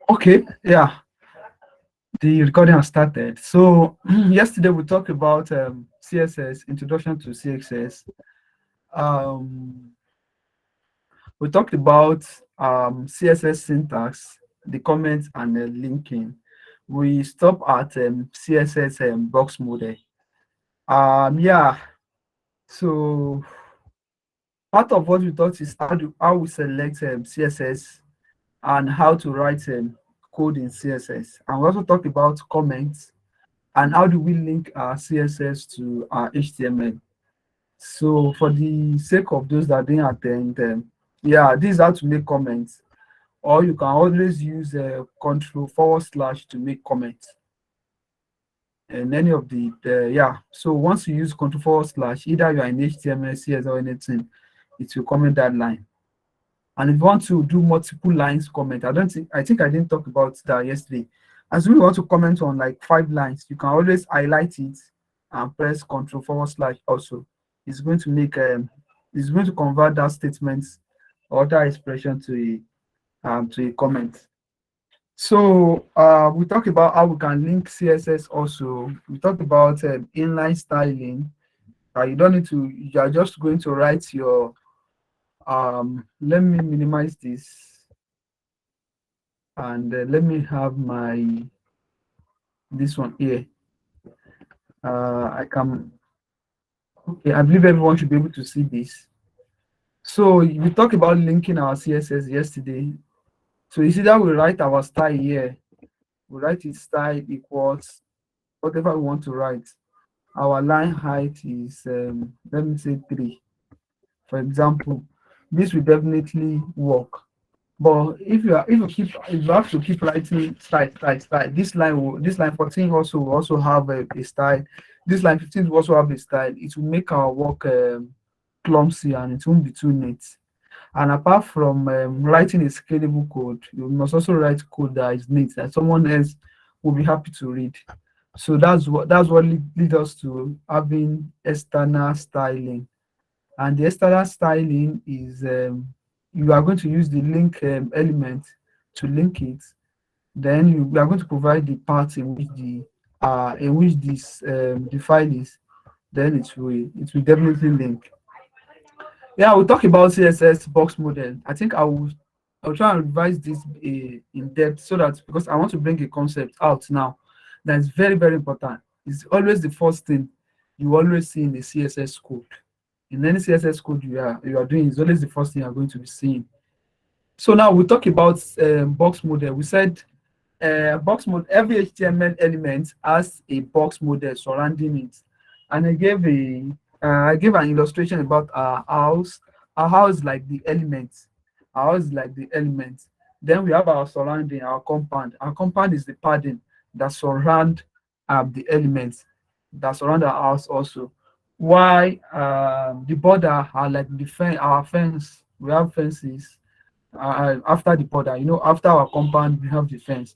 Okay, yeah, the recording has started. So yesterday we talked about CSS, Introduction to CSS. Um, we talked about CSS syntax, the comments and the linking. We stopped at CSS box model. Yeah, so part of what we thought is how we select CSS and how to write code in CSS. And we also talked about comments and how do we link our CSS to our HTML. So for the sake of those that didn't attend, yeah, this is how to make comments, or you can always use control / to make comments. And any of yeah. So once you use control / either you are in HTML, CS, or anything, it will comment that line. And if you want to do multiple lines comment, I think I didn't talk about that yesterday. As we want to comment on like 5 lines, you can always highlight it and press control / also. It's going to make it's going to convert that statement or that expression to a comment. So we talked about how we can link CSS also. We talked about inline styling. You don't need to, you are just going to write your let me minimize this and let me have my this one here. I can, okay, I believe everyone should be able to see this. So we talked about linking our CSS yesterday. So you see that we write our style here. We write it style equals whatever we want to write. Our line height is let me say 3. For example, this will definitely work. But if you have to keep writing style, this line 14 will also have a style. This line 15 will also have a style. It will make our work clumsy and it won't be too neat. And apart from writing a scalable code, you must also write code that is neat that someone else will be happy to read. So that's what leads us to having external styling. And the external styling is you are going to use the link element to link it. Then we are going to provide the path in which this the file is. Then it will definitely link. Yeah, we'll talk about CSS box model. I think I'll try and revise this in depth so that because I want to bring a concept out now that is very, very important. It's always the first thing you always see in the CSS code. In any CSS code you are doing, it's always the first thing you're going to be seeing. So now we'll talk about box model. We said box model, every HTML element has a box model surrounding it. And I gave an illustration about our house. Our house is like the element. Our house is like the element. Then we have our surrounding, our compound. Our compound is the padding that surround the elements that surround our house also. Why the border are like the our fence. We have fences after the border. After our compound, we have the fence.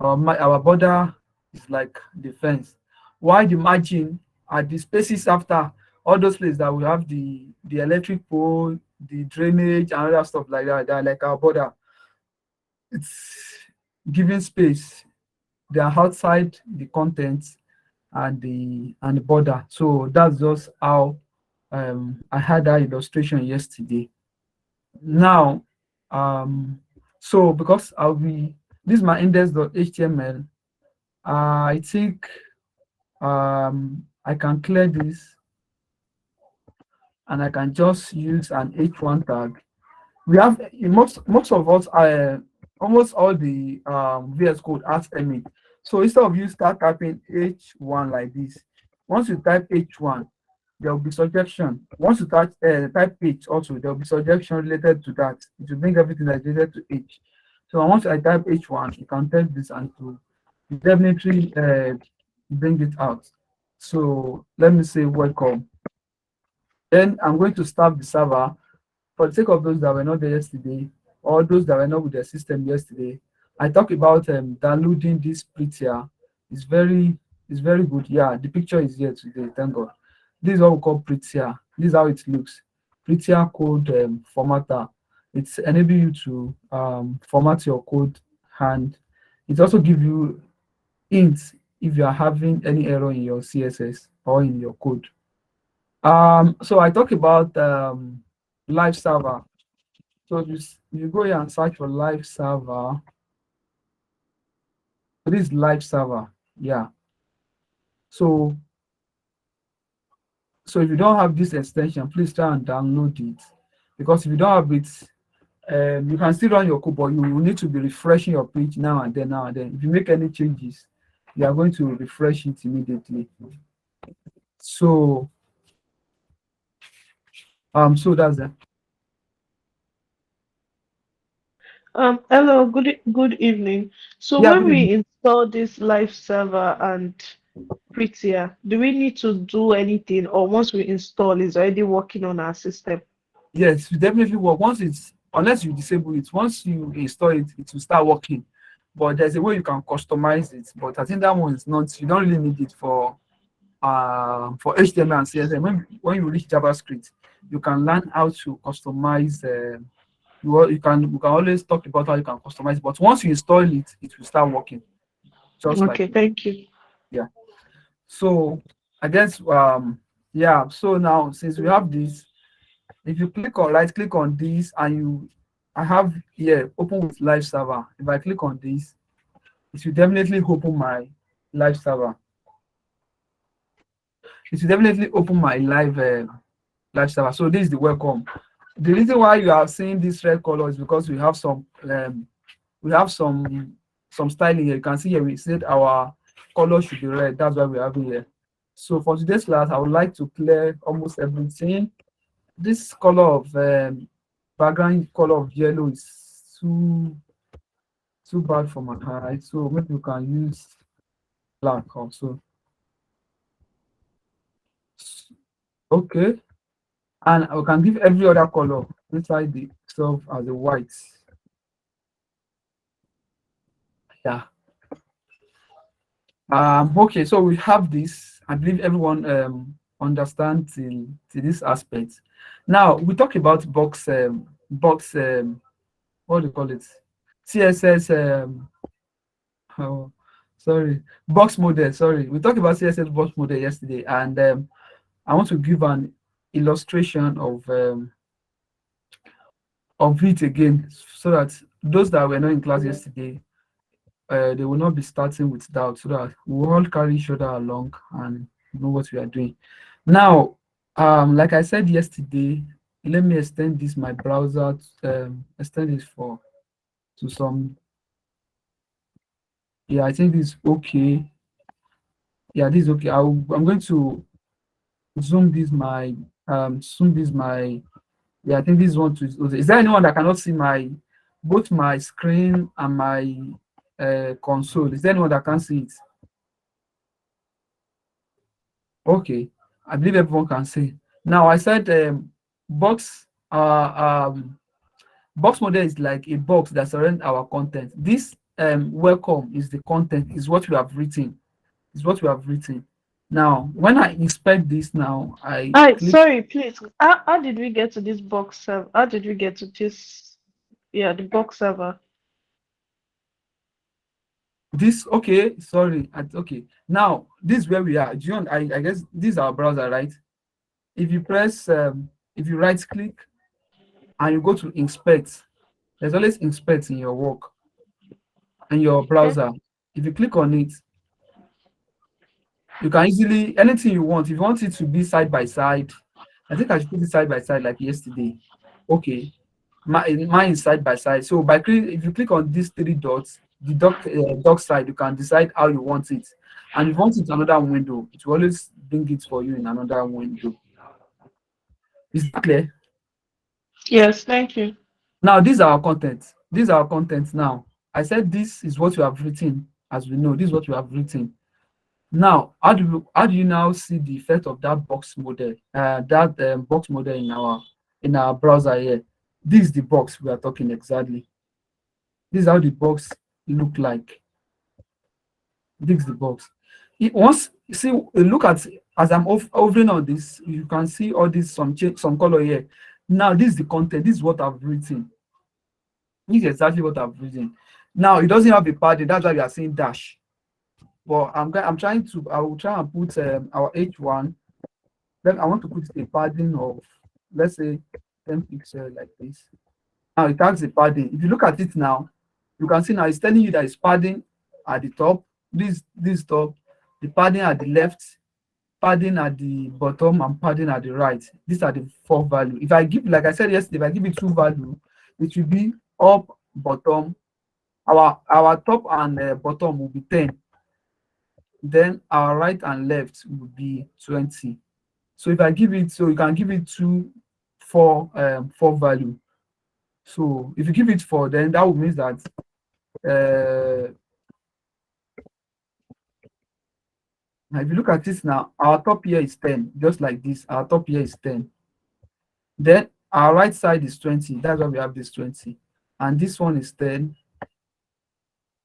Our border is like the fence. Why the margin are the spaces after all those places that we have the electric pole, the drainage, and other stuff like that. They are like our border. It's giving space. They are outside the contents and the border. So that's just how I had that illustration yesterday. Now, so because this is my index.html, I think I can clear this and I can just use an h1 tag. We have most of us almost all the VS Code has emit. So instead of you start typing h1 like this, once you type h1, there will be suggestion. Once you type h also, there will be suggestion related to that. It will bring everything that's related to h. So once I type h1, you can type this and to definitely bring it out. So let me say welcome. Then I'm going to start the server. For the sake of those that were not there yesterday, or those that were not with the system yesterday, I talked about downloading this prettier. It's very good. Yeah, the picture is here today, thank God. This is what we call prettier. This is how it looks. Prettier code formatter. It's enable you to format your code and It also gives you hints if you are having any error in your CSS or in your code. So I talk about live server. So you go here and search for live server. So this is live server. Yeah. So if you don't have this extension, please try and download it, because if you don't have it, you can still run your code, but you will need to be refreshing your page now and then, now and then. If you make any changes, you are going to refresh it immediately. So so that's that. Hello, good evening. So Yeah, when good evening. we install this live server and Prettier, do we need to do anything, or once we install, it's already working on our system? Yes, it definitely work. Once it's, unless you disable it, once you install it, it will start working. But there's a way you can customize it. But I think that one is not, you don't really need it for HTML and CSS. When you reach JavaScript, you can learn how to customize. You can always talk about how you can customize. But once you install it, it will start working. Just like, Okay, thank you. yeah. So I guess yeah. So now, since we have this, if you right click on this, and I have here open with live server. If I click on this, it will definitely open my live server. It will definitely open my live server. So this is the welcome. The reason why you are seeing this red color is because we have some styling here. You can see here we said our color should be red. That's why we have it here. So for today's class, I would like to clear almost everything. This color of background color of yellow is too bad for my eye. So maybe you can use black also. Okay. And I can give every other color inside the stuff as a white. Yeah. Okay, so we have this. I believe everyone understands till this aspect. Now we talk about box what do you call it? CSS oh, sorry, box model. Sorry, we talked about CSS box model yesterday, and I want to give an illustration of it again, so that those that were not in class yesterday, they will not be starting with doubt, so that we will all carry each other along and know what we are doing. Now, like I said yesterday, let me extend this my browser, extend this for to some. Yeah, I think this is okay. Yeah, this is okay. I'm going to zoom this my. Yeah, I think this one too is there anyone that cannot see my both my screen and my console? Is there anyone that can see it? Okay, I believe everyone can see. Now I said box box model is like a box that surrounds our content. This welcome is the content, is what we have written, is what we have written. Now when I inspect this, now I Hi, click sorry, please. How did we get to this box server? How did we get to this? Yeah, the box server. this. Okay, sorry. Okay, now this is where we are. Do you I guess this is our browser, right? If you press if you right click and you go to inspect, there's always inspect in your work in your Okay. browser. If you click on it, you can easily anything you want. If you want it to be side by side, I think I should put it side by side like yesterday. Okay, mine is side by side. So if you click on these three dots, the dock side, you can decide how you want it. And if you want it in another window, it will always bring it for you in another window. Is that clear? Yes, thank you. Now, these are our content. These are our content now. I said this is what you have written. As we know, this is what you have written. Now, how do you now see the effect of that box model? That box model in our browser here. This is the box we are talking exactly. This is how the box look like. This is the box. Once you see, look at as I'm hovering on this, you can see all this some color here. Now, this is the content. This is what I've written. This is exactly what I've written. Now it doesn't have a padding. That's why we are saying dash. But I'm trying to. I will try and put our H1. Then I want to put a padding of, let's say, 10 pixels like this. Now it has a padding. If you look at it now, you can see now it's telling you that it's padding at the top. This top, the padding at the left, padding at the bottom, and padding at the right. These are the 4 value. If I give, like I said yesterday, if I give it 2 value, it will be up, bottom. Our top and bottom will be 10. Then our right and left will be 20. So if I give it, so you can give it 2, 4, 4 value. So if you give it 4, then that would mean that now if you look at this now, our top here is 10, just like this. Our top here is 10. Then our right side is 20. That's why we have this 20. And this one is 10.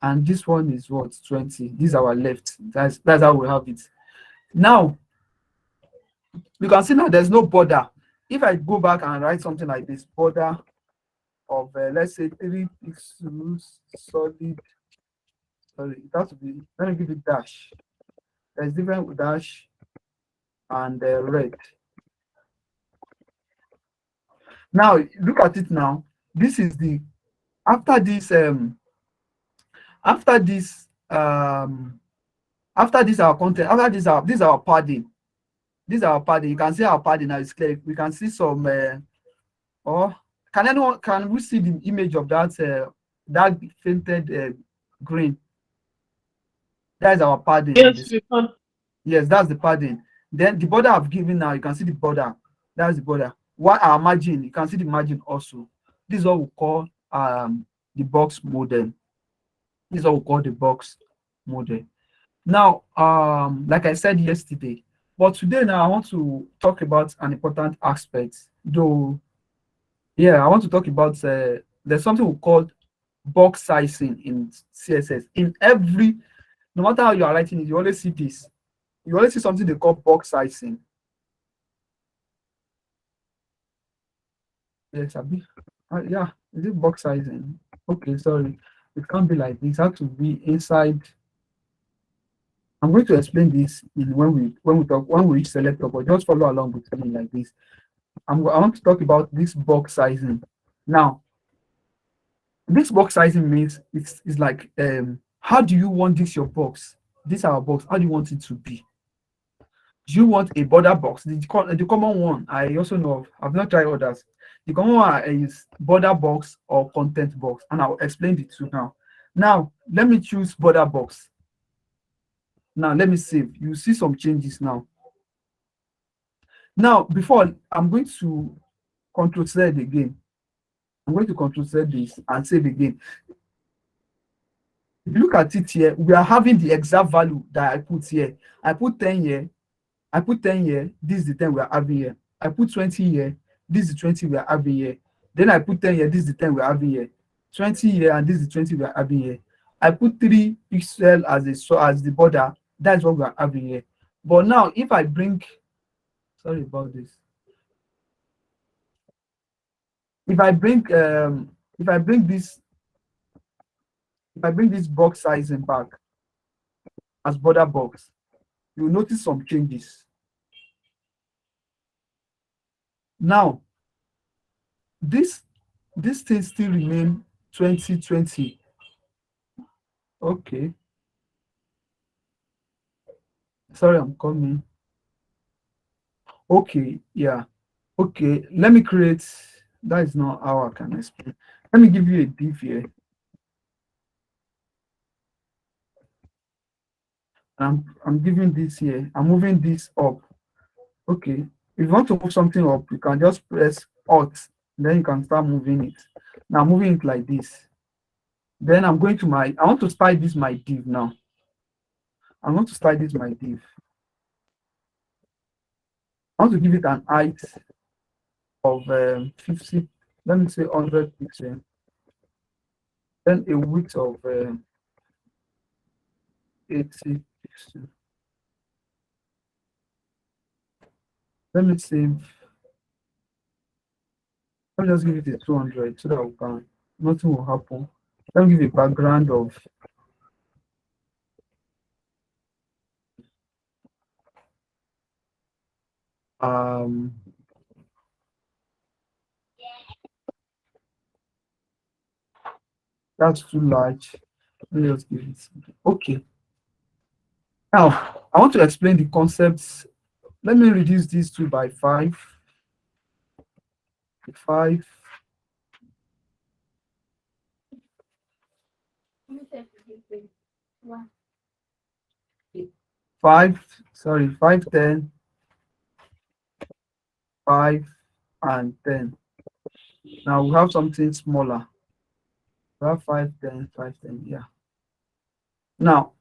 And this one is what? 20. This is our left. That's how we have it. Now you can see now there's no border. If I go back and write something like this, border of let's say 3 pixels solid. Sorry, it has to be. Let me give it dash. There's different with dash and red. Now look at it now. This is the after this after this our content, after this our padding. This is our padding. You can see our padding now is clear. We can see some or can we see the image of that that fainted green? That is our padding on Yes, this. we can. Yes, that's the padding. Then the border I've given now, you can see the border. That's the border. What our margin, you can see the margin also. This is what we call the box model. This is what we call the box model. Now, like I said yesterday, but today now I want to talk about an important aspect. Though, yeah, I want to talk about there's something we call box sizing in CSS. In every, no matter how you are writing it, you always see this. You always see something they call box sizing. Yes, Abi. Yeah, is it box sizing? Okay, sorry. It can't be like this. It has to be inside. I'm going to explain this in when we reach selector, but just follow along with me like this. I want to talk about this box sizing. Now, this box sizing means it's like how do you want this your box? This our box. How do you want it to be? Do you want a border box? The common one I also know of. I've not tried others. The common one is border box or content box, and I'll explain the two now. Now, let me choose border box. Now, let me save. You see some changes now. Now, before I'm going to Control Z again. I'm going to Control Z this and save again. If you look at it here, we are having the exact value that I put here. I put 10 here. I put 10 here. This is the 10 we are having here. I put 20 here. This is the 20 we are having here. Then I put 10 here. This is the 10 we are having here. 20 here, and this is the 20 we are having here. I put 3 pixels as the border. That's what we are having here. But now, if I bring, sorry about this. If I bring this, if I bring this box sizing back as border box, you'll notice some changes. Now, this thing still remain 2020. Okay. Sorry, I'm coming. Okay, yeah. Okay, let me create. That is not how I can explain. Let me give you a div here. I'm giving this here. I'm moving this up. Okay. If you want to move something up, you can just press Alt. Then you can start moving it. Now moving it like this. Then I'm going to I want to style this my div now. I want to style this my div. I want to give it an height of 50, let me say 100 pixels. Then a width of 80 pixels. Let me save. Let me just give it a 200 so that we can, nothing will happen. let me give a background of that's too large. Let me just give it. Okay. Now I want to explain the concepts. Let me reduce these two by 5. 5. 5, sorry, 5, 10, 5, and 10. Now we have something smaller. We have 5, 10, 5, 10. Yeah. Now,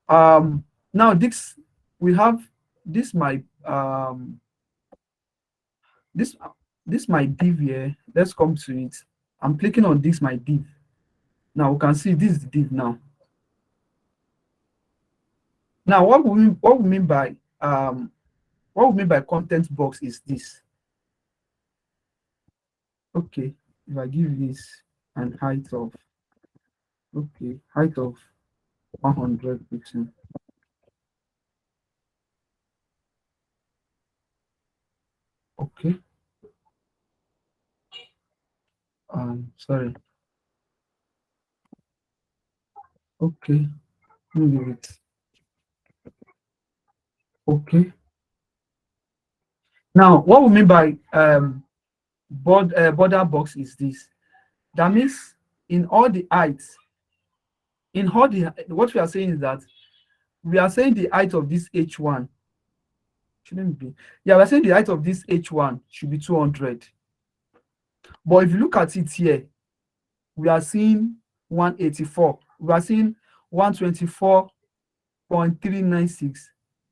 now this we have this my this this my div here. Let's come to it. I'm clicking on this my div. Now we can see this is the div now. Now what we mean by content box is this. Okay, if I give this and height of 100 pixels. Okay. Sorry. Okay. Let me give it. Okay. Now, what we mean by border box is this. That means in all the heights, what we are saying is that we are saying the height of this H1 shouldn't be. Yeah, we're saying the height of this H1 should be 200. But if you look at it here, we are seeing 184. We are seeing 124.396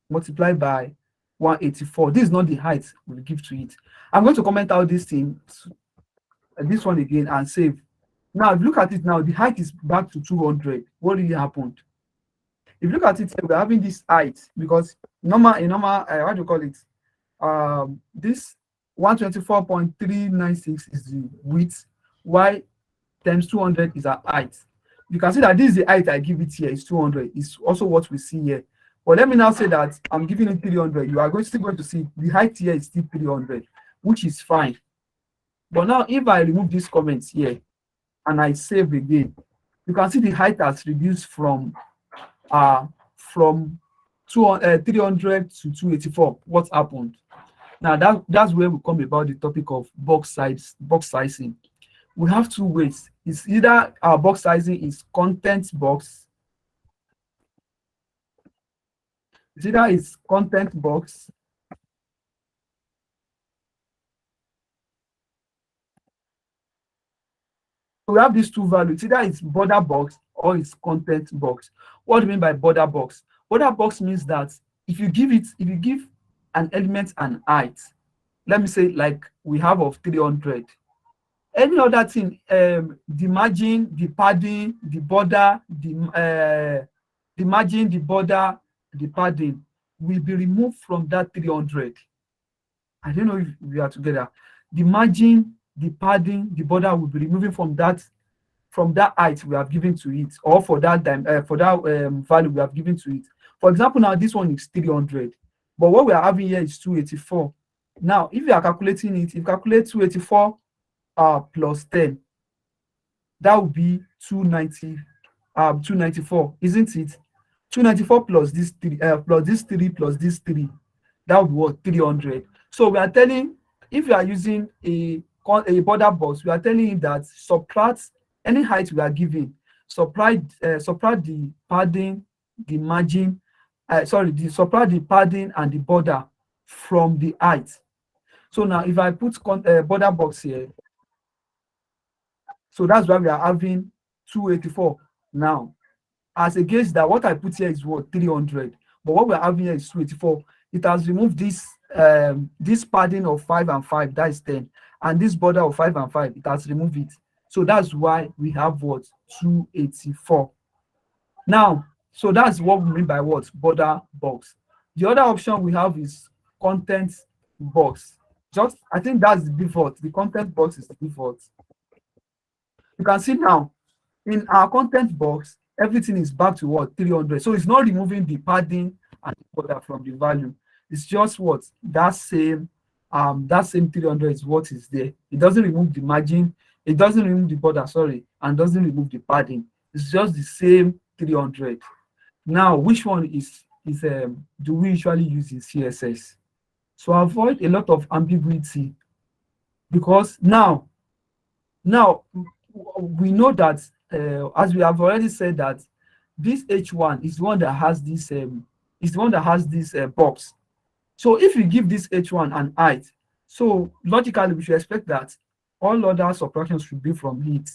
multiplied by 184. This is not the height we'll give to it. I'm going to comment out this thing, this one again, and save. Now, if you look at it now, the height is back to 200. What really happened? If you look at it, we're having this height because what do you call it? This 124.396 is the width, y times 200 is our height. You can see that this is the height I give it here is 200. It's also what we see here. But let me now say that I'm giving it 300. You are still going to see the height here is still 300, which is fine. But now if I remove these comments here and I save again, you can see the height has reduced from 300 to 284. What happened? Now that's where we come about the topic of box sizing. We have two ways. It's either our box sizing is content box. It's either it's content box. So we have these two values. Either it's border box or it's content box. What do you mean by border box? Border box means that if you give an element an height, let me say like we have of 300. Any other thing, the margin, the padding, the border, the margin, the border, the padding will be removed from that 300. I don't know if we are together. The margin, the padding, the border will be removing from that height we have given to it, or for that value we have given to it. For example, now this one is 300, but what we are having here is 284. Now, if you are calculating it, if you calculate 284 plus 10, that would be 294, isn't it? 294 plus this 3 plus this 3 plus this 3, that would be what? 300. So we are telling, if you are using a border box, we are telling you that subtract any height we are giving, subtract the padding, the margin, subtract the padding and the border from the height. So now if I put border box here, so that's why we are having 284 now. As against that, what I put here is what? 300. But what we're having here is 284. It has removed this this padding of 5 and 5, that is 10. And this border of 5 and 5, it has removed it. So that's why we have what? 284. Now, so that's what we mean by what? Border box. The other option we have is content box. I think that's the default. The content box is the default. You can see now, in our content box, everything is back to what 300. So it's not removing the padding and the border from the value. It's just what that same 300 is what is there. It doesn't remove the margin, it doesn't remove the border, sorry, and doesn't remove the padding. It's just the same 300. Now, which one is do we usually use in CSS? So avoid a lot of ambiguity, because now we know that as we have already said that this H1 is the one that has this box. So if you give this H1 an height, so logically we should expect that all other subtractions should be from it.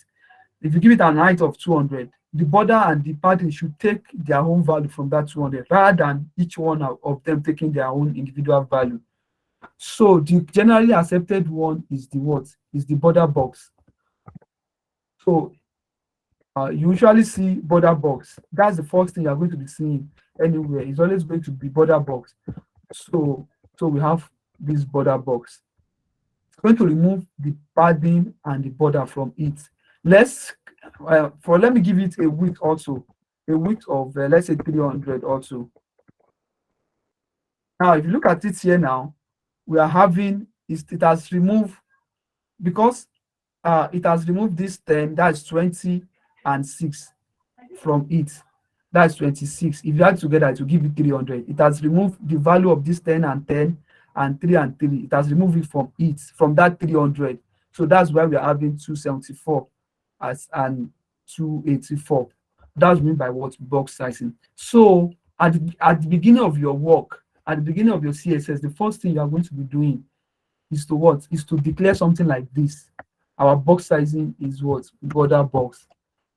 If you give it an height of 200, the border and the padding should take their own value from that 200 rather than each one of them taking their own individual value. So the generally accepted one is the what? Is the border box. So you usually see border box. That's the first thing you're going to be seeing anywhere. It's always going to be border box. So we have this border box. It's going to remove the padding and the border from it. Let me give it a width also, a width of let's say 300 also. Now, if you look at it here now, we are having it has removed, because it has removed this 10, that's 20 and 6 from it. That's 26. If you add together, it will give you 300. It has removed the value of this 10 and 10 and 3 and 3. It has removed it from that 300. So that's why we are having 274 and 284. That's meant by what? Box sizing. So at the beginning of your work, at the beginning of your CSS, the first thing you are going to be doing is to what? Is to declare something like this. Our box sizing is what? Border box.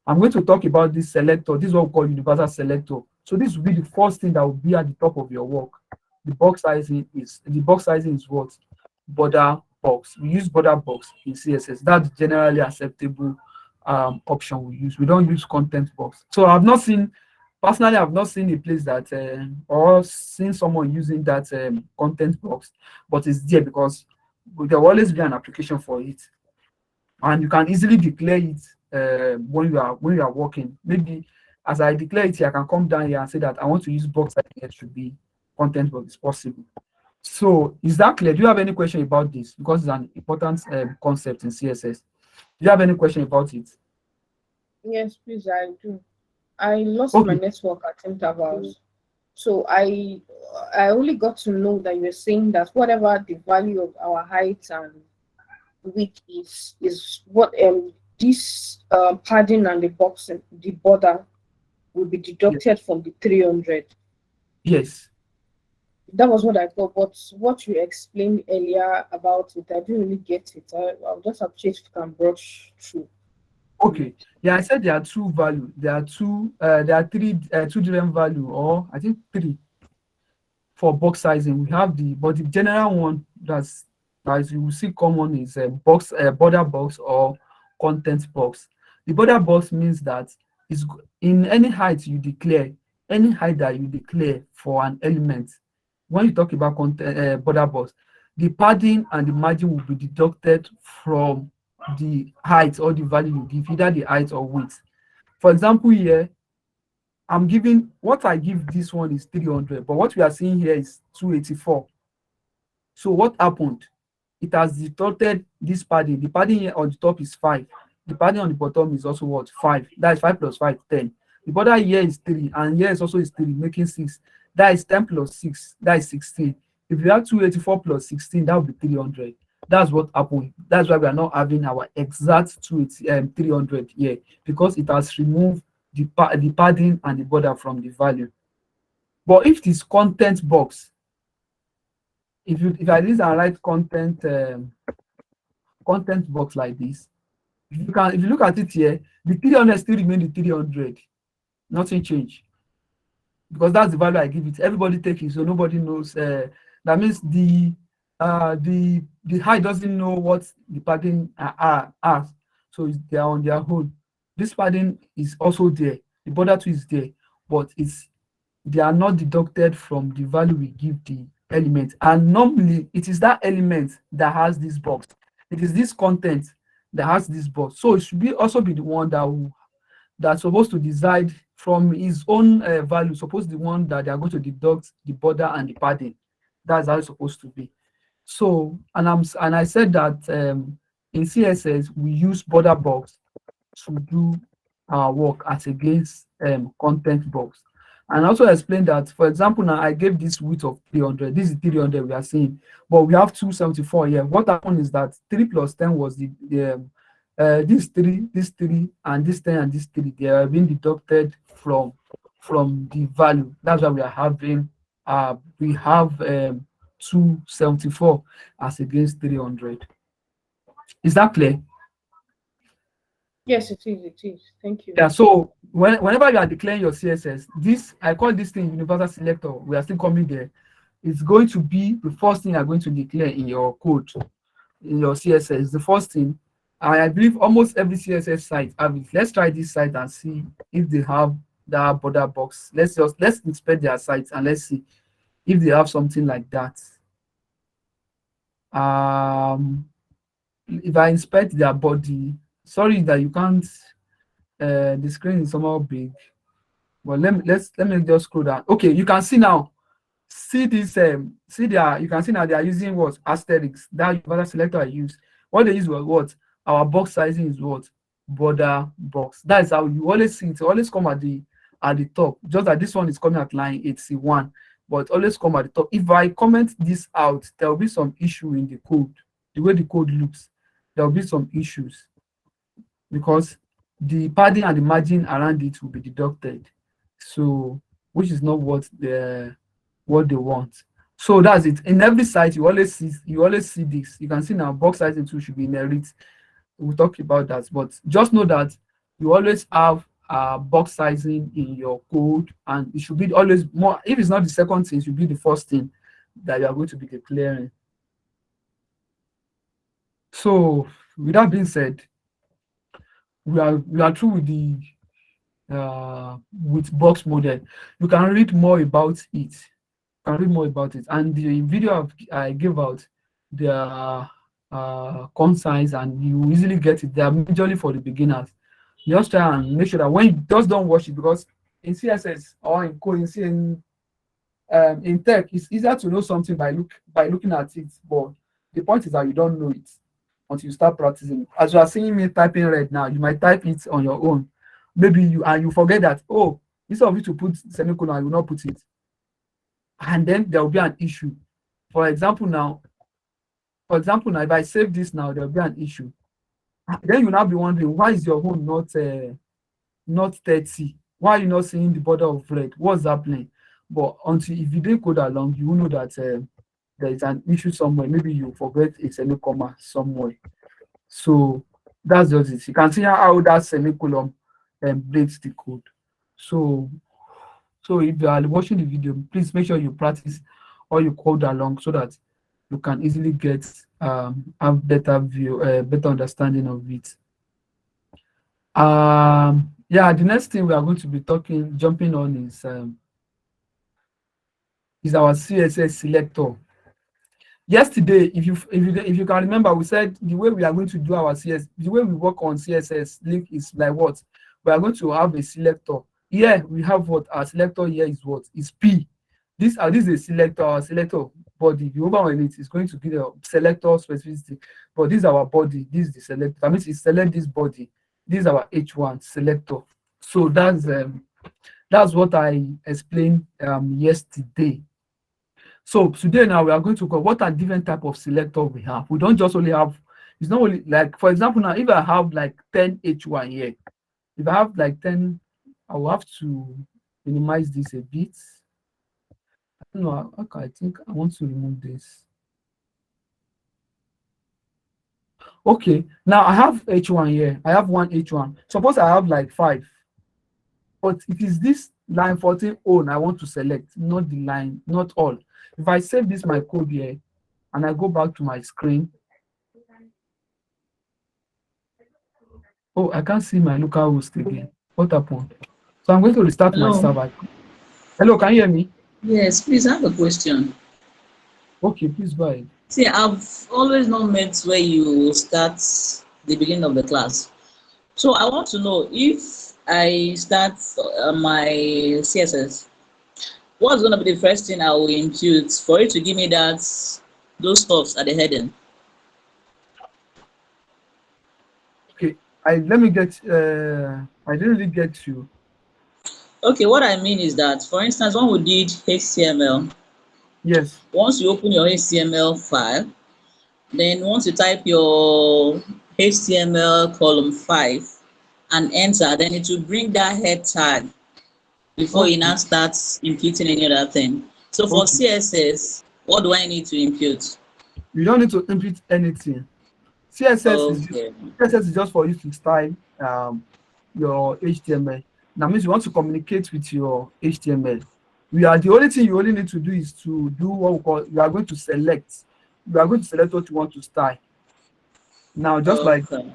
I'm going to talk about this selector. This is what we call universal selector. So this will be the first thing that will be at the top of your work. The box sizing is what? Border box. We use border box in CSS. That's generally acceptable option we use. We don't use content box. So I've not seen a place that or seen someone using that content box, but it's there because there will always be an application for it, and you can easily declare it when you are working. Maybe as I declare it here, I can come down here and say that I want to use box that it should be content box. It's possible. So is that clear? Do you have any question about this? Because it's an important concept in CSS. Do you have any question about it? Yes, please, I do. I lost my Okay. network at intervals. So I only got to know that you were saying that whatever the value of our height and width is what this padding and the border will be deducted from the 300. Yes. That was what I thought, but what you explained earlier about it, I didn't really get it. I'll just appreciate if you can brush through. Okay. Yeah, I said there are two value. There are three two different value, or I think three for box sizing. We have but the general one that's as you will see common is a border box or content box. The border box means that is in any height that you declare for an element. When you talk about content border box, the padding and the margin will be deducted from the height or the value you give, either the height or width. For example, here I'm giving what I give this one is 300, but what we are seeing here is 284. So what happened? It has deducted this padding. The padding here on the top is 5. The padding on the bottom is also what? 5. That is 5 plus 5, 10. The border here is 3, and here is also 3, making 6. That is 10 plus 6, that is 16. If you have 284 plus 16, that would be 300. That's what happened. That's why we are not having our exact 300 here, because it has removed the padding and the border from the value. But if this content box, if I use and write content box like this, if you look at it here, the 300 still remain the 300. Nothing changed, because that's the value I give it. Everybody take it, so nobody knows. That means the height doesn't know what the padding are, so they are on their own. This padding is also there. The border too is there, but they are not deducted from the value we give the element. And normally it is that element that has this box. It is this content that has this box. So it should also be the one that will that's supposed to decide from his own value, suppose the one that they are going to deduct the border and the padding. That's how it's supposed to be. So, and I said that in CSS we use border box to do our work as against content box. And also explain that, for example, now I gave this width of 300. This is 300 we are seeing, but we have 274 here. What happened is that 3 plus 10 was this 3, and this 10 and this 3. They are being deducted from the value. That's why we are having we have 274 as against 300. Is that clear? Yes, it is. It is. Thank you. Yeah. So whenever you are declaring your CSS, this, I call this thing universal selector. We are still coming there. It's going to be the first thing you are going to declare in your code, in your CSS. The first thing. I believe almost every CSS site have it. Let's try this site and see if they have that border box. Let's inspect their sites and let's see if they have something like that. If I inspect their body, sorry that you can't. The screen is somehow big. But let me just scroll down. Okay, you can see now. See this. See there. You can see now they are using what asterisk. That universal selector I use. What they use was what. Our box sizing is what? Border box. That is how you always see it. Always come at the top. Just that this one is coming at line 81, but always come at the top. If I comment this out, there will be some issue in the code. The way the code looks, there will be some issues because the padding and the margin around it will be deducted. So, which is not what they want. So that's it. In every site, you always see this. You can see now box sizing too should be inherit. We'll talk about that, but just know that you always have box sizing in your code, and it should be always more. If it's not the second thing, it should be the first thing that you are going to be declaring. So, with that being said, we are through with the with box model. You can read more about it. And the video I gave out, they are concise and you easily get it. They are majorly for the beginners. Just try and make sure that when you just don't watch it, because in CSS or in code, in tech, it's easier to know something by looking at it. But the point is that you don't know it until you start practicing. As you are seeing me typing right now, you might type it on your own. Maybe you forget that, oh, instead of you to put semicolon, I will not put it. And then there will be an issue. For example, now, if I save this now, there will be an issue. Then you'll now be wondering, why is your own not 30? Why are you not seeing the border of red? What's happening? But if you didn't code along, you will know that there is an issue somewhere. Maybe you forget a semicolon somewhere. So that's just it. You can see how that semicolon breaks the code. So if you are watching the video, please make sure you practice or you code along so that you can easily get have better understanding of it. Yeah, the next thing we are going to be jumping on is our CSS Selector. Yesterday, if you can remember, we said the way we are going to do our CSS, the way we work on CSS link is like what? We are going to have a selector. Here we have what? Our selector here is what? Is P. This is a selector, our selector body. If you override it, it's going to be the selector specificity. But this is our body, this is the selector. That means it select this body. This is our H1 selector. So that's what I explained yesterday. So today now we are going to go what are different type of selector we have. We don't just only have, it's not only like, for example, now if I have like 10 H1 here, if I have like 10, I will have to minimize this a bit. I don't know. Okay, I think I want to remove this. Okay, now I have H1 here. I have one H1. Suppose I have like 5. But it is this line 14 own I want to select, not the line, not all. If I save this my code here and I go back to my screen. Oh, I can't see my local host again. What happened? So I'm going to restart my server. Hello, can you hear me? Yes, please, I have a question. Okay, please go ahead. See, I've always not met where you start the beginning of the class. So I want to know if I start my CSS, what's going to be the first thing I will impute for it to give me those stuffs at the heading? Okay, let me get. I didn't really get you. Okay, what I mean is that, for instance, when we did HTML, Yes. once you open your HTML file, then once you type your HTML column 5 and enter, then it will bring that head tag before it Okay. now starts imputing any other thing. So for Okay. CSS, what do I need to impute? You don't need to input anything. CSS is Okay. CSS is just for you to style your HTML. That means you want to communicate with your HTML. The only thing you only need to do is to do what we call, you are going to select. You are going to select what you want to style. Now, just Okay.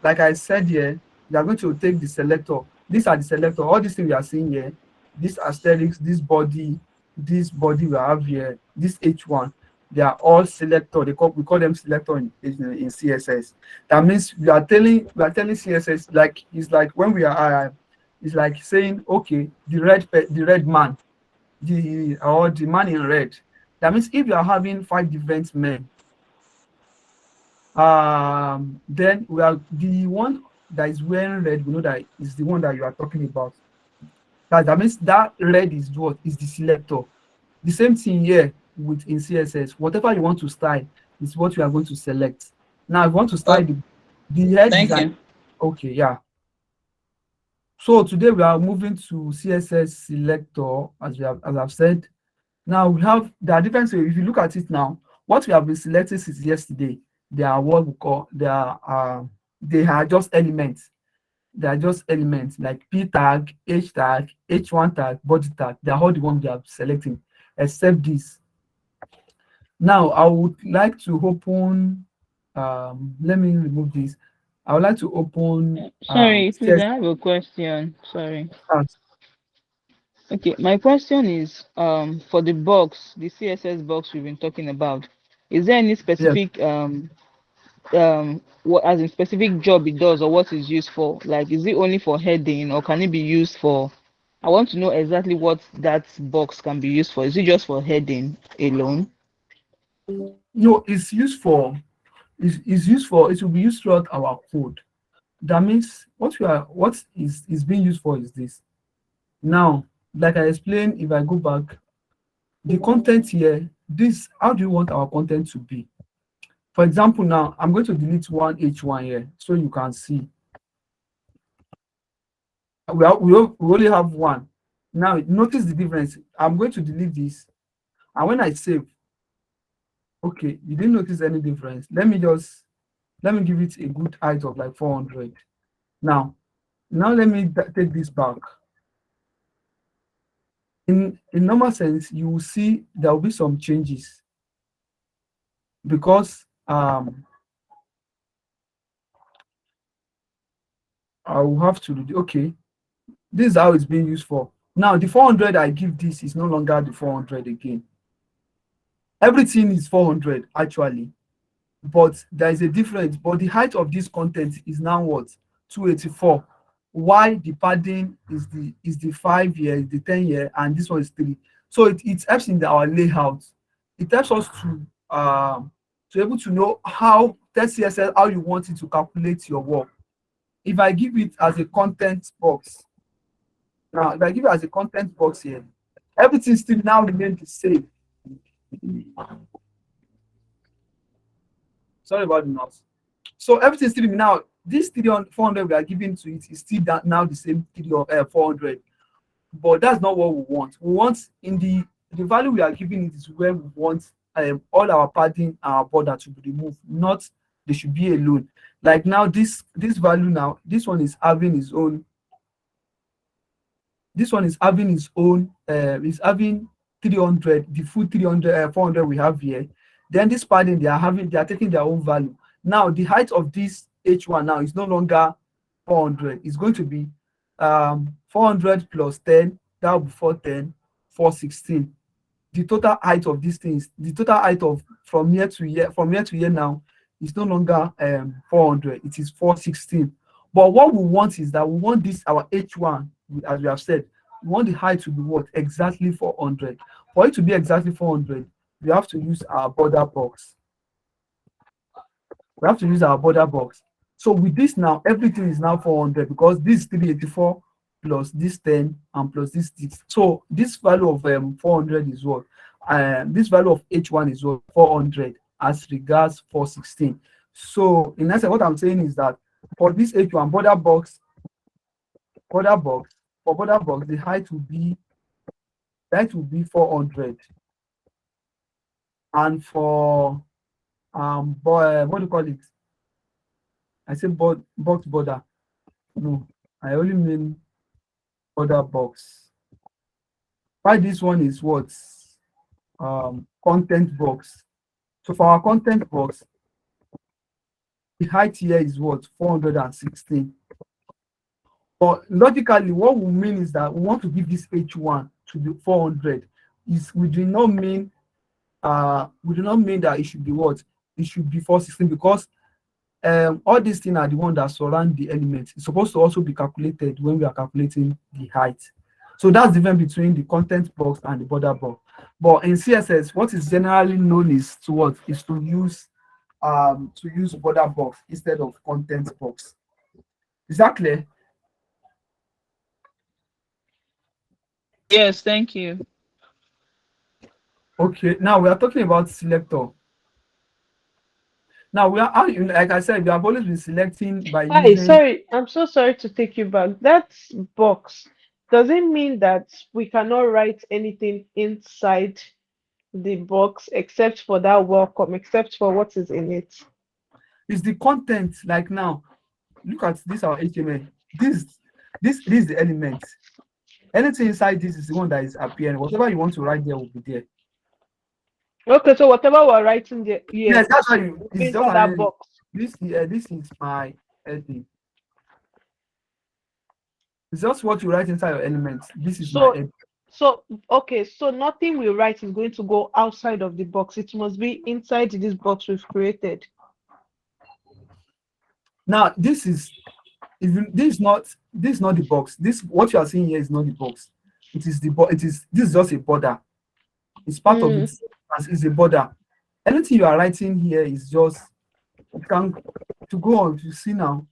like I said here, you are going to take the selector. These are the selector. All these things we are seeing here, this asterisk, this body we have here, this H1, they are all selector. We call them selector in CSS. That means we are telling CSS, like it's like when we are it's like saying, okay, the red man, the man in red. That means if you are having 5 different men, then we are the one that is wearing red, we know that is the one that you are talking about. That means that red is what is the selector. The same thing here with in CSS. Whatever you want to style is what you are going to select. Now, if you want to style Oh, the head thank design, you. okay, yeah. So today we are moving to CSS Selector, as I've said. Now we have there are different ways. If you look at it now, what we have been selecting since yesterday, they are what we call they are just elements. They are just elements like P tag, H1 tag, body tag. They are all the ones we are selecting, except this. Now I would like to open. Let me remove this. I would like to open Sorry, please, CS. I have a question. Sorry. uh, Okay, my question is, for the box, the CSS box we've been talking about, is there any Yes. specific what as in specific job it does or what it's used for? Like, is it only for heading or can it be used for? I want to know exactly what that box can be used for. Is it just for heading alone? No, it's used for. Is used for. It will be used throughout our code. That means what is being used for is this. Now, like I explained, if I go back, the content here, this, how do you want our content to be? For example, now I'm going to delete one H1 here so you can see. We only have one. Now, notice the difference. I'm going to delete this. And when I save, okay, you didn't notice any difference. Let me give it a good height of like 400. Now let me take this back. In normal sense, you will see there will be some changes because I will have to do okay. This is how it's being used for. Now the 400 I give this is no longer the 400 again. Everything is 400 actually, but there is a difference. But the height of this content is now what 284. Why the padding is the 5 year, the 10 year, and this one is 3. So it helps in our layout. It helps us to able to know how tell CSS how you want it to calculate your work. If I give it as a content box, now if I give it as a content box here, everything still now remains the same. Sorry about the noise. So everything still now this 300 400 we are giving to it is still that now the same 400, but that's not what we want. We want in the value we are giving it is where we want all our padding and our border to be removed, not they should be alone. Like now this value now, this one is having its own. This one is having its own. Is having 300, the full 300, 400 we have here. Then this padding they are taking their own value. Now the height of this H1 now is no longer 400. It's going to be 400 plus 10. That will be 410, 416. The total height of these things, the total height of from here to here now is no longer 400. It is 416. But what we want is that we want this, our H1, as we have said, we want the height to be what? Exactly 400. For it to be exactly 400, we have to use our border box. We have to use our border box. So with this now, everything is now 400 because this is 384 plus this 10 and plus this 6. So this value of 400 is what? This value of H1 is what? 400 as regards 416. So in essence, what I'm saying is that for this H1 border box, for border box, the height will be 400. And for what do you call it? I say box border. No, I only mean border box. Why this one is what? Content box. So for our content box, the height here is what? 416. But logically, what we mean is that we want to give this H1 to be 400. We do not mean that it should be what? It should be 416 because all these things are the ones that surround the elements. It's supposed to also be calculated when we are calculating the height. So that's the difference between the content box and the border box. But in CSS, what is generally known is to use border box instead of content box. Is that clear? Yes, thank you. Okay, now we are talking about selector. Now like I said, we have always been selecting by using. Sorry, I'm so sorry to take you back. That box, does it mean that we cannot write anything inside the box except for that welcome, except for what is in it? It's the content. Like now, look at this, our HTML. This is the element. Anything inside this is the one that is appearing. Whatever you want to write there will be there. Okay, so whatever we're writing there, yes, that's why it's just that box. This is my heading. It's just what you write inside your element. This is my heading. So okay, so nothing we write is going to go outside of the box. It must be inside this box we've created. Now this is not the box. This what you are seeing here is not the box. It is this is just a border. It's part of it. It's a border. Anything you are writing here is just to go on to see now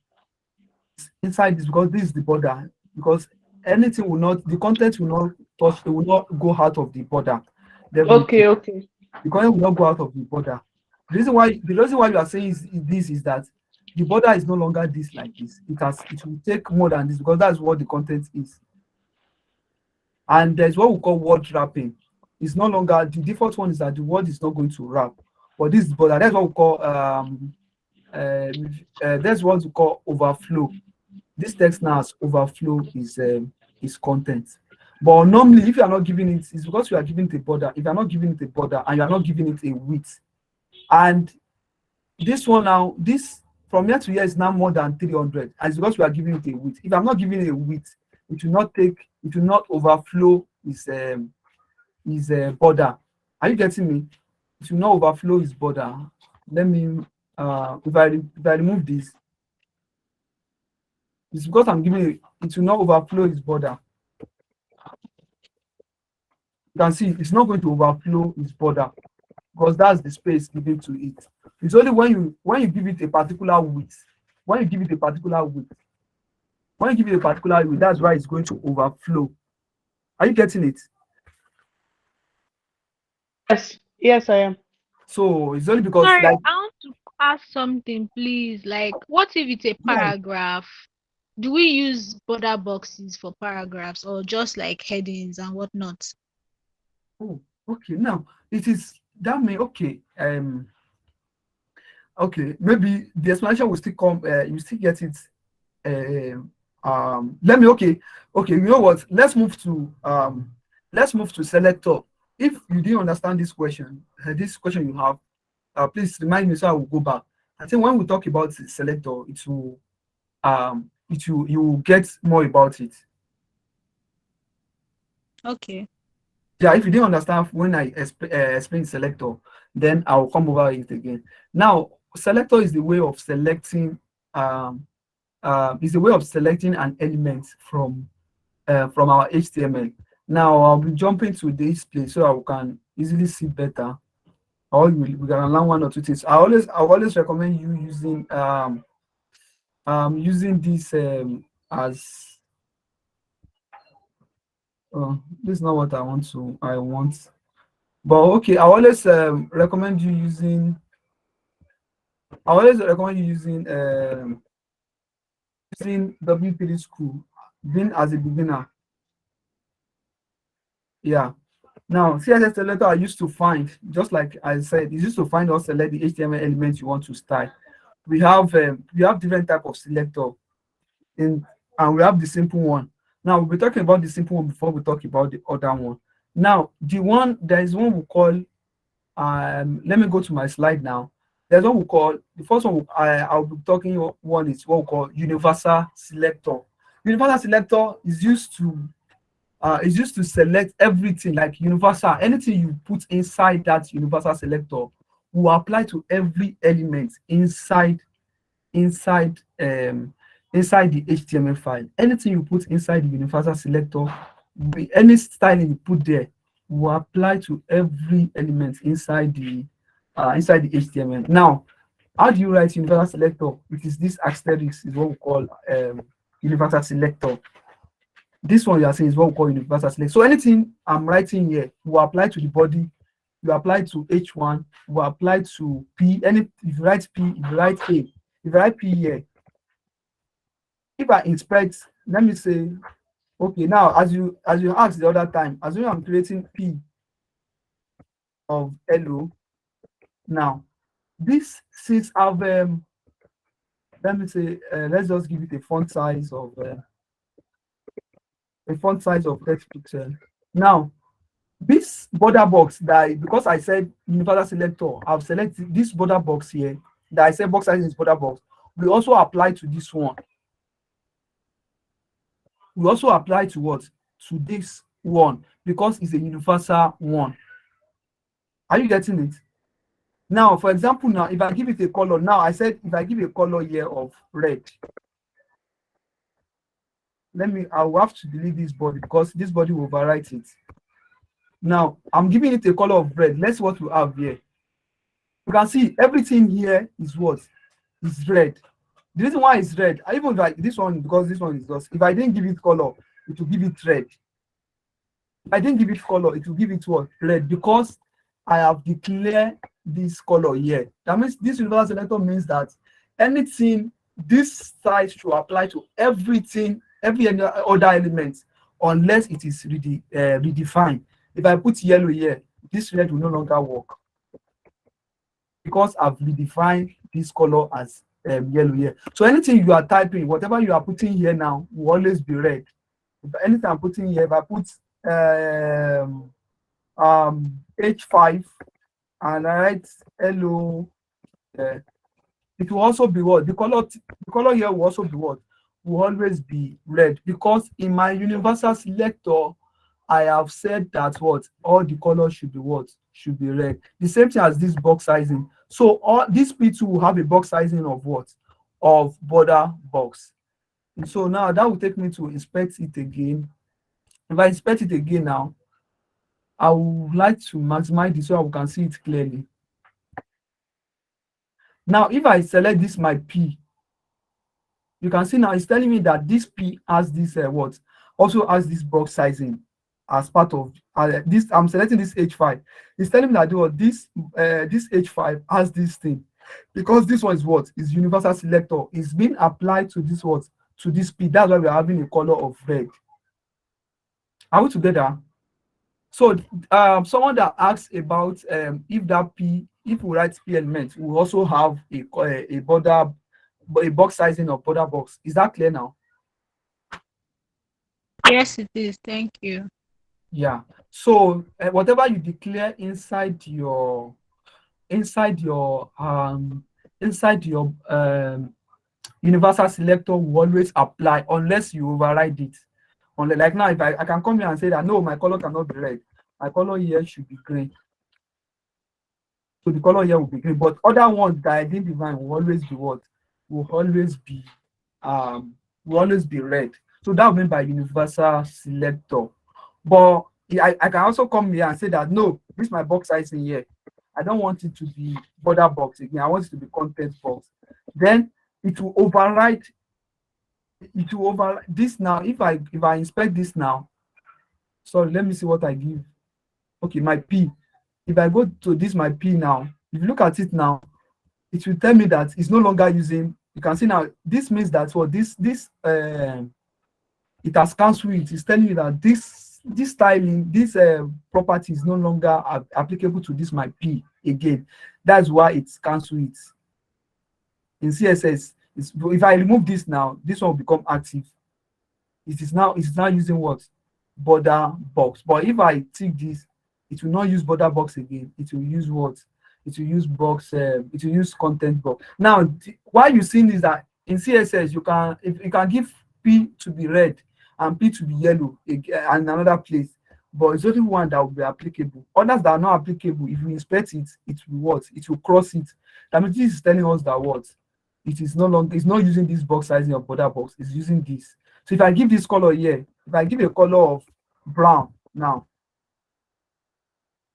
inside this because this is the border. Because anything will not, the content will not touch, it will not go out of the border. Okay. The content will not go out of the border. The reason why you are saying this is that the border is no longer this like this. It will take more than this because that's what the content is. And there's what we call word wrapping. It's no longer the default one is that the word is not going to wrap. But this border, that's what we call that's what we call overflow. This text now has overflow is content. But normally, if you are not giving it, it's because you are giving it a border. If you are not giving it a border and you are not giving it a width, and this one now, this from here to here is now more than 300, and it's because we are giving it a width. If I'm not giving it a width, it will not overflow is border. Are you getting me? It will not overflow his border. Let me if I remove this, it's because I'm giving it will not overflow his border. You can see it's not going to overflow his border because that's the space given to it. It's only when you give it a particular width, that's why it's going to overflow. Are you getting it? Yes, I am. So it's only because Sorry, I want to ask something, please. Like, what if it's a paragraph? Do we use border boxes for paragraphs or just like headings and whatnot? Oh, okay. Now it is that may okay. Okay, maybe the explanation will still come. You still get it. Let me okay. You know what? Let's move to selector. If you didn't understand this question you have, please remind me so I will go back. I think when we talk about selector, you will get more about it. Okay. Yeah, if you didn't understand when I explain selector, then I'll come over it again. Now, selector is the way of selecting is a way of selecting an element from our HTML. Now I'll be jumping to this place so I can easily see better. Or we can learn one or two things. I always recommend you using this as this is not what I want. But okay, I always recommend you using using W3 School, being as a beginner. Yeah. Now, CSS Selector I used to find, just like I said, it's used to find or select the HTML elements you want to style. We have different type of selector, and we have the simple one. Now we'll be talking about the simple one before we talk about the other one. Now, there is one we call. Let me go to my slide now. There's one we call the first one. I'll be talking one is what we call Universal Selector. Universal Selector is used to select everything, like universal. Anything you put inside that universal selector will apply to every element inside the HTML file. Anything you put inside the universal selector, any styling you put there will apply to every element inside the HTML. Now, how do you write universal selector? It is this asterisk is what we call universal selector. This one you are saying is what we call universal selector. So anything I'm writing here will apply to the body, you apply to H1, will apply to P. If you write P, if you write A, if you write P here, if I inspect, let me say, okay, now as you asked the other time, assuming I'm creating P of hello, now this since I've let me say let's just give it a font size of 30 pixels. Now this border box because I said universal selector, I've selected this border box here that I said box size is border box. We also apply to this one. We also apply to what? To this one, because it's a universal one. Are you getting it? Now, for example, now if I give it a color, now I said if I give a color here of red, I will have to delete this body because this body will overwrite it. Now I'm giving it a color of red. Let's see what we have here. You can see everything here is what? Is red. The reason why it's red, I even like this one because this one is just, if I didn't give it color, it will give it red. If I didn't give it color, it will give it what? Red, because I have declared this color here. That means this universal selector means that anything, this size should apply to everything, every other element, unless it is redefined. If I put yellow here, this red will no longer work because I've redefined this color as yellow here. So anything you are typing, whatever you are putting here now, will always be red. If anything I'm putting here, if I put H5 and I write hello, it will also be what? The color here will also be what? Will always be red, because in my universal selector, I have said that what? All the colors should be what? Should be red. The same thing as this box sizing. So all these P2 will have a box sizing of what? Of border box. And so now that will take me to inspect it again. If I inspect it again now, I would like to maximize this so I can see it clearly. Now, if I select this my P, you can see now it's telling me that this P has this what? Also has this box sizing as part of this. I'm selecting this H5. It's telling me that this H5 has this thing, because this one is what? Is universal selector. It's being applied to this what? To this P. That's why we're having a color of red. Are we together? So someone that asks about if that P, if we write P element, we also have a border, a box sizing of border box. Is that clear now? Yes, it is. Thank you. Yeah. So whatever you declare inside your universal selector will always apply unless you override it. Like now, if I can come here and say that no, my color cannot be red, my color here should be green. So the color here will be green, but other ones that I didn't define will always be what? Will always be will always be red. So that will mean by universal selector. But I can also come here and say that no, this is my box size in here. I don't want it to be border box again. I want it to be content box. Then it will override. It will over this now. If I inspect this now, sorry, let me see what I give. Okay, my P. If I go to this my P now, if you look at it now, it will tell me that it's no longer using. You can see now. This means that for this it has cancelled it. It's telling you that this styling, this property is no longer applicable to this my P again. That's why it's cancelled it. In CSS, if I remove this now, this one will become active. It is now using what? Border box. But if I tick this, it will not use border box again. It will use what? It will use box. It will use content box. Now, why you seeing is that in CSS you can give P to be red and P to be yellow and another place, but it's only one that will be applicable. Others that are not applicable, if you inspect it, it will what? It will cross it. That means this is telling us that what? It is no longer, it's not using this box sizing of border box, it's using this. So if I give this color here, if I give a color of brown now,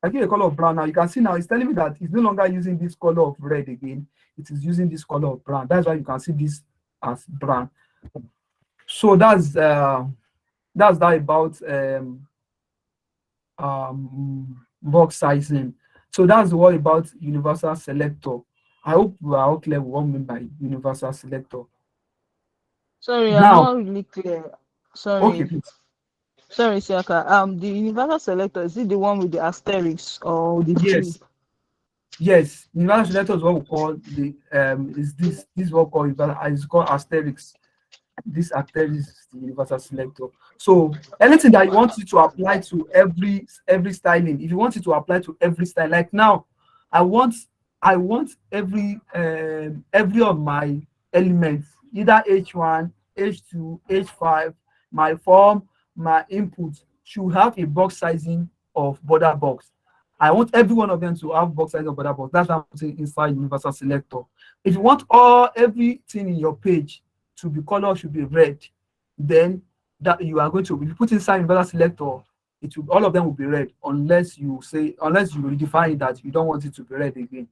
I give a color of brown now, you can see now it's telling me that it's no longer using this color of red again, it is using this color of brown. That's why you can see this as brown. So that's that about box sizing. So that's what about universal selector. I hope we are all clear with what I mean by universal selector. Sorry, I'm Now, not really clear. okay, Sorry. please. Sorry, Siaka. The universal selector, is it the one with the asterisk or the Yes, tree? yes. Universal selector is what we call the is this what we call it's called asterisk. This asterisk is the universal selector. So anything that you want it to apply to every styling, if you want it to apply to every style, like now, I want every of my elements, either H1, H2, H5, my form, my input should have a box sizing of border box. I want every one of them to have box sizing of border box. That's what I'm putting inside universal selector. If you want everything in your page to be color should be red, then that you are going to, if you put inside universal selector, it will, all of them will be red unless you redefine that you don't want it to be red again.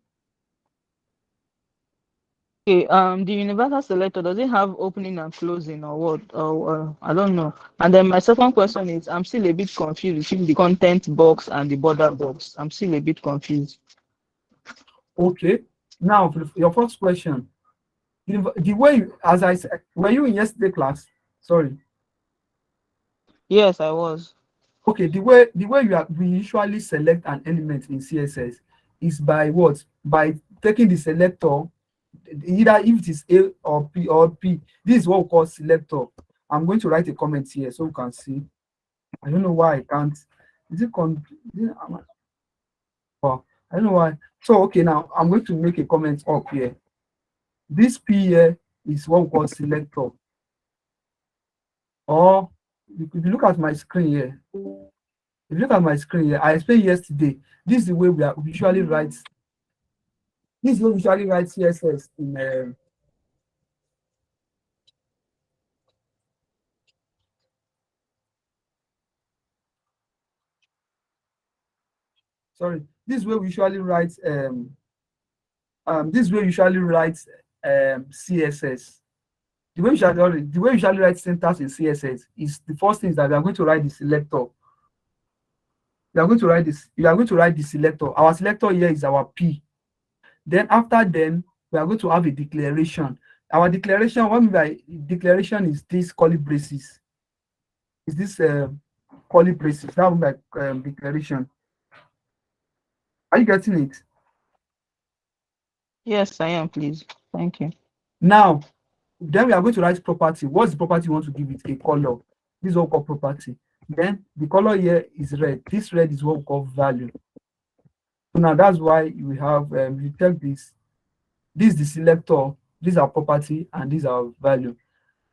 Okay, the universal selector, does it have opening and closing or what? Or I don't know. And then my second question is, I'm still a bit confused between the content box and the border box. I'm still a bit confused. Okay. Now, for your first question, the way, as I said, were you in yesterday class? Sorry. Yes, I was. Okay, the way we usually select an element in CSS is by what? By taking the selector, either if it is A or P. This is what we call selector. I'm going to write a comment here so you can see. I don't know why I can't. Is it well, I don't know why. So okay, now I'm going to make a comment up here. This P here is what we call selector. Or if you look at my screen here, if you look at my screen here, I explained yesterday. This is the way we usually write. This is the way we usually write CSS in. Sorry, this is where we usually write. This is where we usually write CSS. The way we usually write syntax in CSS is the first thing is that we are going to write the selector. We are going to write this. We are going to write the selector. Our selector here is our P. Then after then, we are going to have a declaration. Our declaration, what we mean by declaration is this curly braces. Is this curly braces? That would be like declaration. Are you getting it? Yes, I am, please. Thank you. Now, then we are going to write property. What's the property you want to give it? A color. This is what we call property. Then the color here is red. This red is what we call value. So now that's why we have, you take this. This is the selector. These are property and these are value.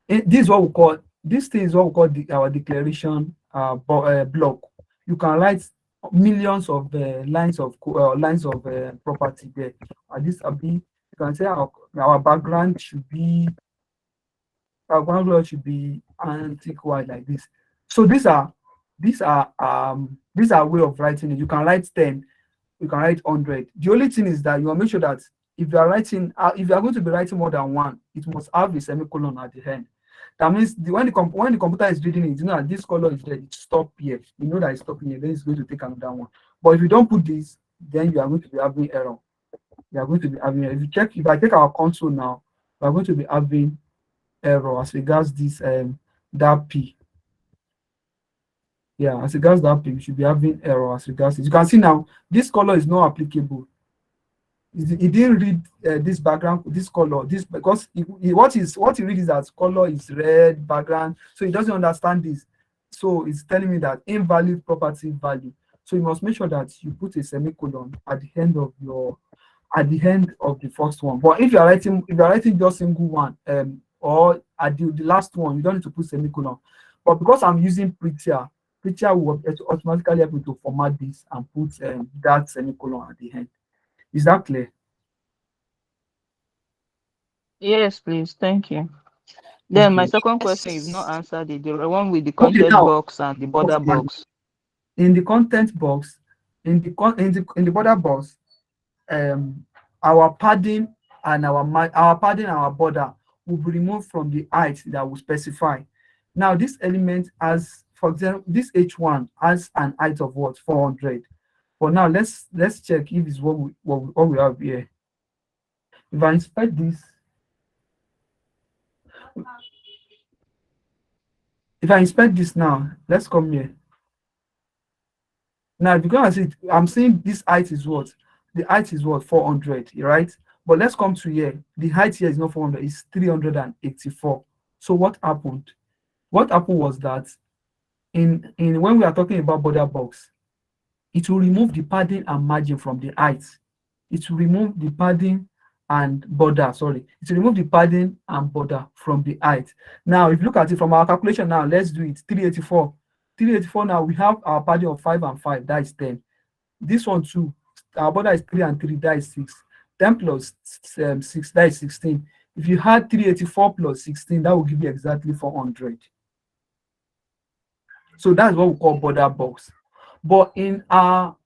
This is what we call, this thing is what we call our declaration block. You can write millions of lines of property there. This you can say our background should be our background color should be antique white like this. So these are way of writing it. You can write 10, you can write 100. The only thing is that you want to make sure that if you are writing, if you are going to be writing more than one, it must have a semicolon at the end. That means when the computer is reading it, you know that this color is there, it stop here. You know that it's stopping here, then it's going to take another one. But if you don't put this, then you are going to be having error. You are going to be having error. If I take our console now, we are going to be having error as regards this that P. Yeah, as regards that P, we should be having error as regards it. You can see now this color is not applicable. It didn't read this background, this color, this because what he reads is that color is red background, so he doesn't understand this. So it's telling me that invalid property value. So you must make sure that you put a semicolon at the end of the first one. But if you are writing just single one, or at the last one, you don't need to put semicolon. But because I'm using Prettier will automatically help me to format this and put that semicolon at the end. Is that clear? Yes, please. Thank you. Then my Okay. second question, you've not answered it. The one with the Okay, content now box and the border box. in the content box, in the border box, our padding and our border will be removed from the height that we specify. Now this element has, for example, this H1 has an height of what, 400. But now let's check if it's what we have here. If I inspect this, now, let's come here. Now, if you go and see it, I'm saying this height is what? The height is what? 400, right? But let's come to here. The height here is not 400, it's 384. So what happened? What happened was that in when we are talking about border box, it will remove the padding and margin from the height. It will remove the padding and border, sorry. It will remove the padding and border from the height. Now, if you look at it from our calculation now, let's do it. 384. 384 now, we have our padding of 5 and 5, that is 10. This one too, our border is 3 and 3, that is 6. 10 plus 6, that is 16. If you had 384 plus 16, that will give you exactly 400. So that's what we call border box. But in our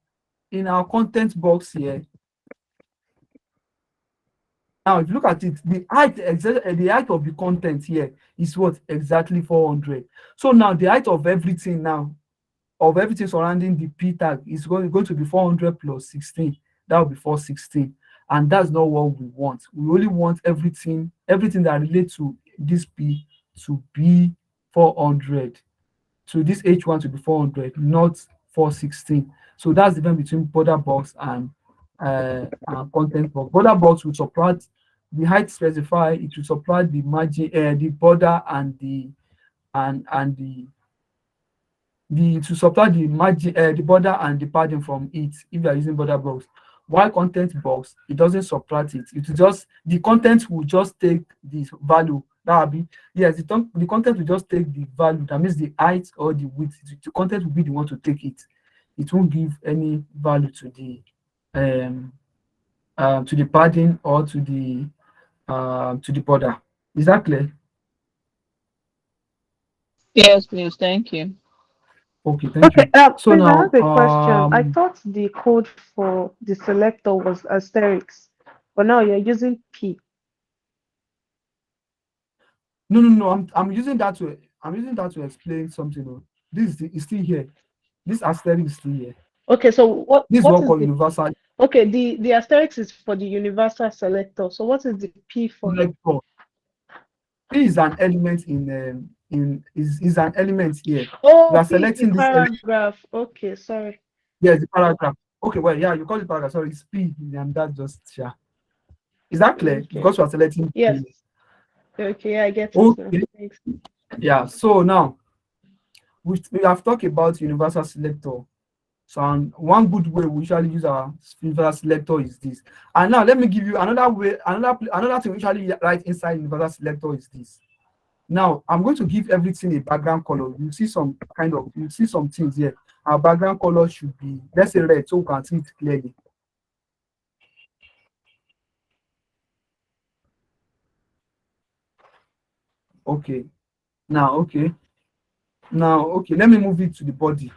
content box here, now if you look at it, the height of the content here is what? Exactly 400. So now the height of everything surrounding the P tag is going to be 400 plus 16. That will be 416. And that's not what we want. We only want everything that relates to this P to be 400. So this H1 to be 400, not 416. So that's the difference between border box and content box. Border box will subtract the height specified, it will subtract the margin, the border and the to subtract the margin, the border and the padding from it if you are using border box. While content box, it doesn't subtract it. It will just, the content will just take this value. That will be, yes, the content will just take the value. That means the height or the width. The content will be the one to take it. It won't give any value to the padding or to the border. Is that clear? Yes, please. Thank you. Okay, thank Okay, you. So please, I now, have a question. I thought the code for the selector was asterisk, but now you're using P. no. I'm using that to explain something. Oh. This is still here. This asterisk is still here. Okay, so what This is what what is called the universal okay? The asterisk is for the universal selector. So what is the P for? selector. P is an element is an element here. You Oh, are P is the selecting this element. paragraph. Okay, sorry. Yes, the paragraph. Okay, well, yeah, you call it paragraph. Sorry, it's P, and that's just yeah. Is that clear? Okay. Because we are selecting Yes. P. Okay, I get it now. Okay. Thanks. Yeah. So now we have talked about universal selector. So and one good way we usually use our universal selector is this. And now let me give you another way, another thing we usually write inside universal selector is this. Now I'm going to give everything a background color. You see some things here. Our background color should be, let's say, red, so we can see it clearly. Okay. Now, okay. Now, okay. Let me move it to the body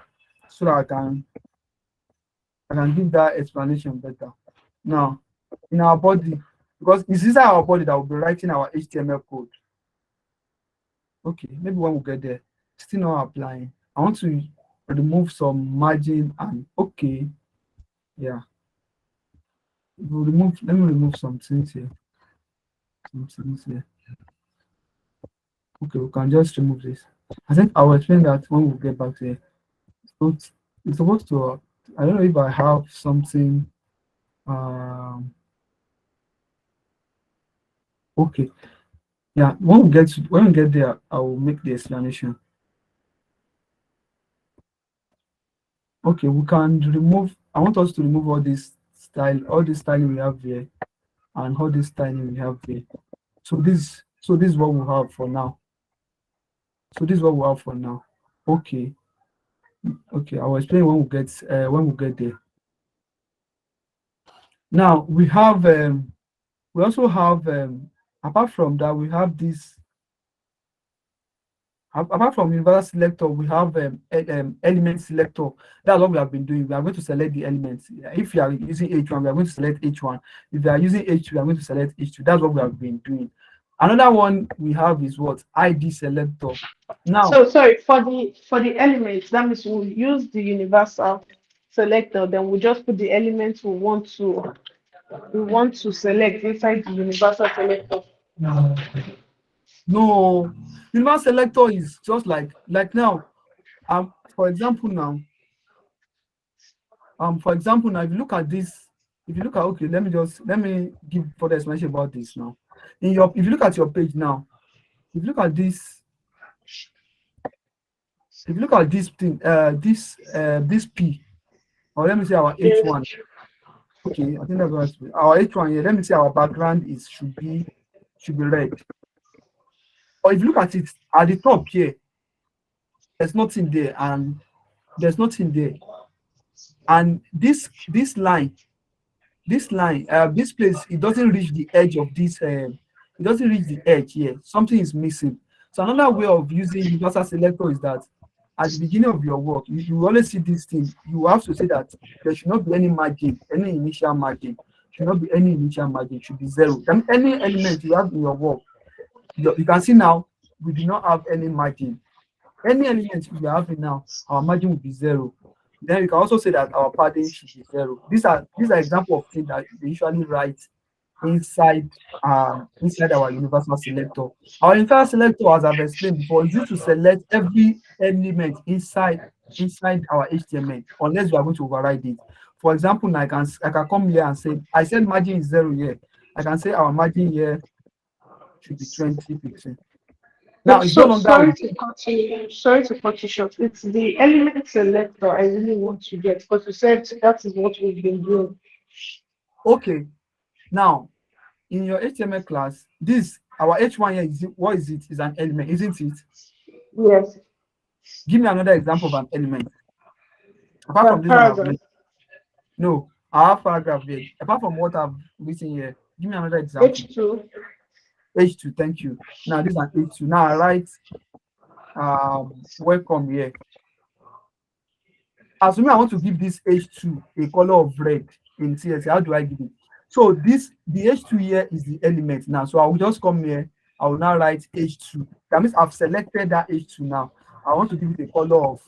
so that I can give that explanation better. Now, in our body, because it's inside our body that we'll be writing our HTML code. Okay, maybe when we get there, still not applying. I want to remove some margin and okay, yeah. Let me remove some things here. Some things here. Okay, we can just remove this. I think I will explain that when we get back there. So it's supposed to, I don't know if I have something. Okay, yeah. When we get there, I will make the explanation. Okay, we can remove. I want us to remove all this styling we have here, and all this styling we have here. So this is what we have for now. So this is what we have for now. Okay, okay. I will explain when we get there. Now we have we also have apart from that we have this. Apart from universal selector, we have element selector. That's what we have been doing. We are going to select the elements. If you are using H1, we are going to select H1. If you are using H2, we are going to select H2. That's what we have been doing. Another one we have is what? ID selector. Now, So sorry, for the elements, that means we'll use the universal selector, then we'll just put the elements we want to select inside the universal selector. no, universal selector is just like now. For example now, if you look at this, if you look at okay, let me give further explanation about this now. If you look at your page now, if you look at this, if you look at this thing, this P, or let me say our H1. Okay, I think that's what our H1 here. Let me say our background should be red. Or if you look at it at the top here, there's nothing there, and there's nothing there. And this line, this place, it doesn't reach the edge of this. It doesn't reach the edge here. Something is missing. So another way of using universal selector is that at the beginning of your work, you always see this thing. You have to say that there should not be any margin, any initial margin. Should not be any initial margin. It should be zero. Then any element you have in your work, you can see now we do not have any margin. Any element we are having now, our margin will be zero. Then we can also say that our padding should be zero. These are examples of things that they usually write inside our universal selector. Our universal selector, as I've explained before, is used to select every element inside our HTML, unless we are going to override it. For example, now I can come here and say I said margin is zero here. I can say our margin here should be 20%. Now it's no So longer sorry to cut you short. It's the element selector I really want to get, because you said that is what we've been doing. okay. Now in your HTML class, this our H1 here what is it? Is an element, isn't it? Yes. Give me another example of an element. Apart from this one I've Paragraph. mentioned. No, I have paragraph here. Apart from what I've written here, give me another example. H2. H2, thank you. Now this is an H2. Now I write welcome here. Assuming I want to give this H2 a color of red in CSS, how do I give it? So the H2 here is the element now. So I will just come here. I will now write H2. That means I've selected that H2 now. I want to give it a color of.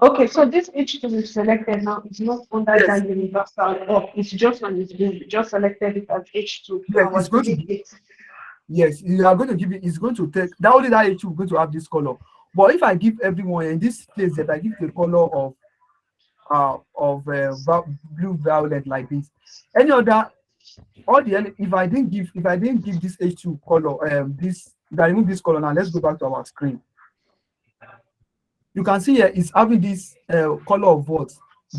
Okay, so this H2 is selected now. It's not under Yes. that universal, or it's just on its blue. We just selected it as H2. Yes, it's going to be. Yes, you are going to give it. It's going to take that only that H2 is going to have this color. But if I give everyone in this place that I give the color of blue violet like this, any other if I didn't give this H2 color this if I remove this color now, let's go back to our screen. You can see here it's having this color of what?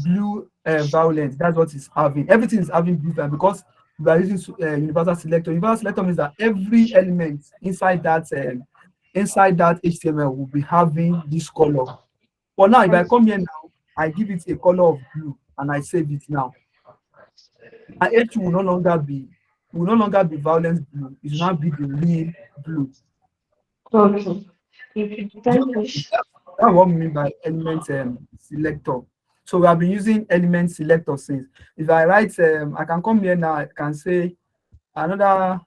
Blue violet. That's what it's having. Everything is having blue because we are using universal selector. Universal selector means that every element inside that HTML will be having this color. But now if I come here now, I give it a color of blue and I save it now. My H2 will no longer be will no longer be valence blue. It will now be the real blue. Okay. If That's what we mean by element selector. So we have been using element selector since. If I write, I can come here now. I can say another.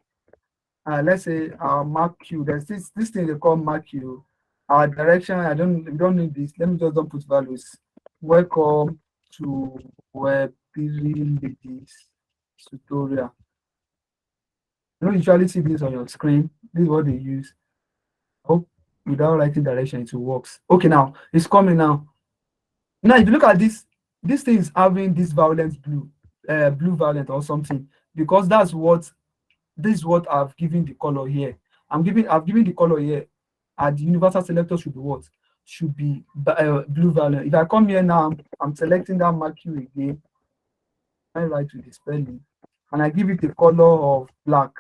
Let's say our mark Q. There's this thing they call mark Q. Our direction. We don't need this. Let me just don't put values. Welcome to Web3 ladies tutorial. You don't usually see this on your screen. This is what they use. Hope without writing direction it works. Okay, now it's coming now. Now, if you look at this thing is having this violent blue, blue violent or something, because this is what I've given the color here. I've given the color here, and the universal selector should be what? Should be blue violent. If I come here now, I'm selecting that mark Q again. I write with the spelling, and I give it a color of black.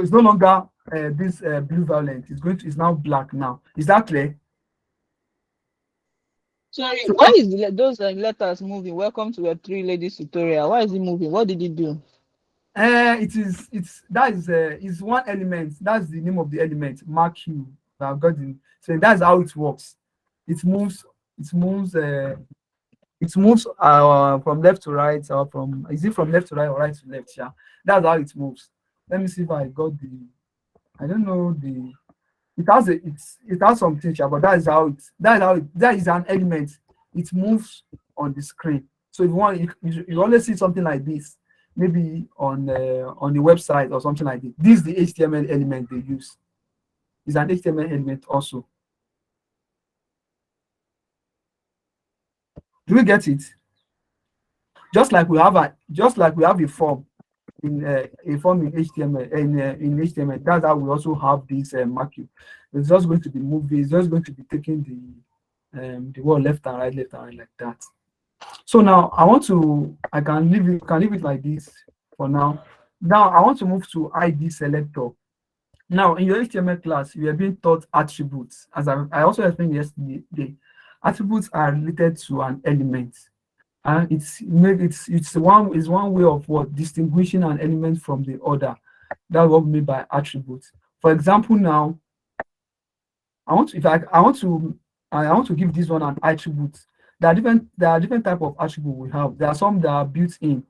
It's no longer this blue violent. It's now black now. Is that clear? Sorry, why is those letters moving? Welcome to Web3 ladies tutorial. Why is it moving? What did it do? It's one element. That's the name of the element. Mark Q. I've got it. So that's how it works. It moves from left to right, or from left to right or right to left? Yeah, that's how it moves. Let me see if I got the. I don't know the. It has some teacher, but that is an element. It moves on the screen. So if you want, you always see something like this, maybe on the website or something like this. This is the HTML element they use. It's an HTML element also. Do we get it? Just like we have a form in HTML in HTML. That's how we also have this marking. It's just going to be moving. It's just going to be taking the word left and right like that. So now I can leave it like this for now. Now I want to move to ID selector. Now in your HTML class, you are being taught attributes. As I also explained yesterday, attributes are related to an element. And it's one way of what distinguishing an element from the other. That's what we mean by attributes. For example, now I want to give this one an attribute. There are different type of attribute we have. There are some that are built in,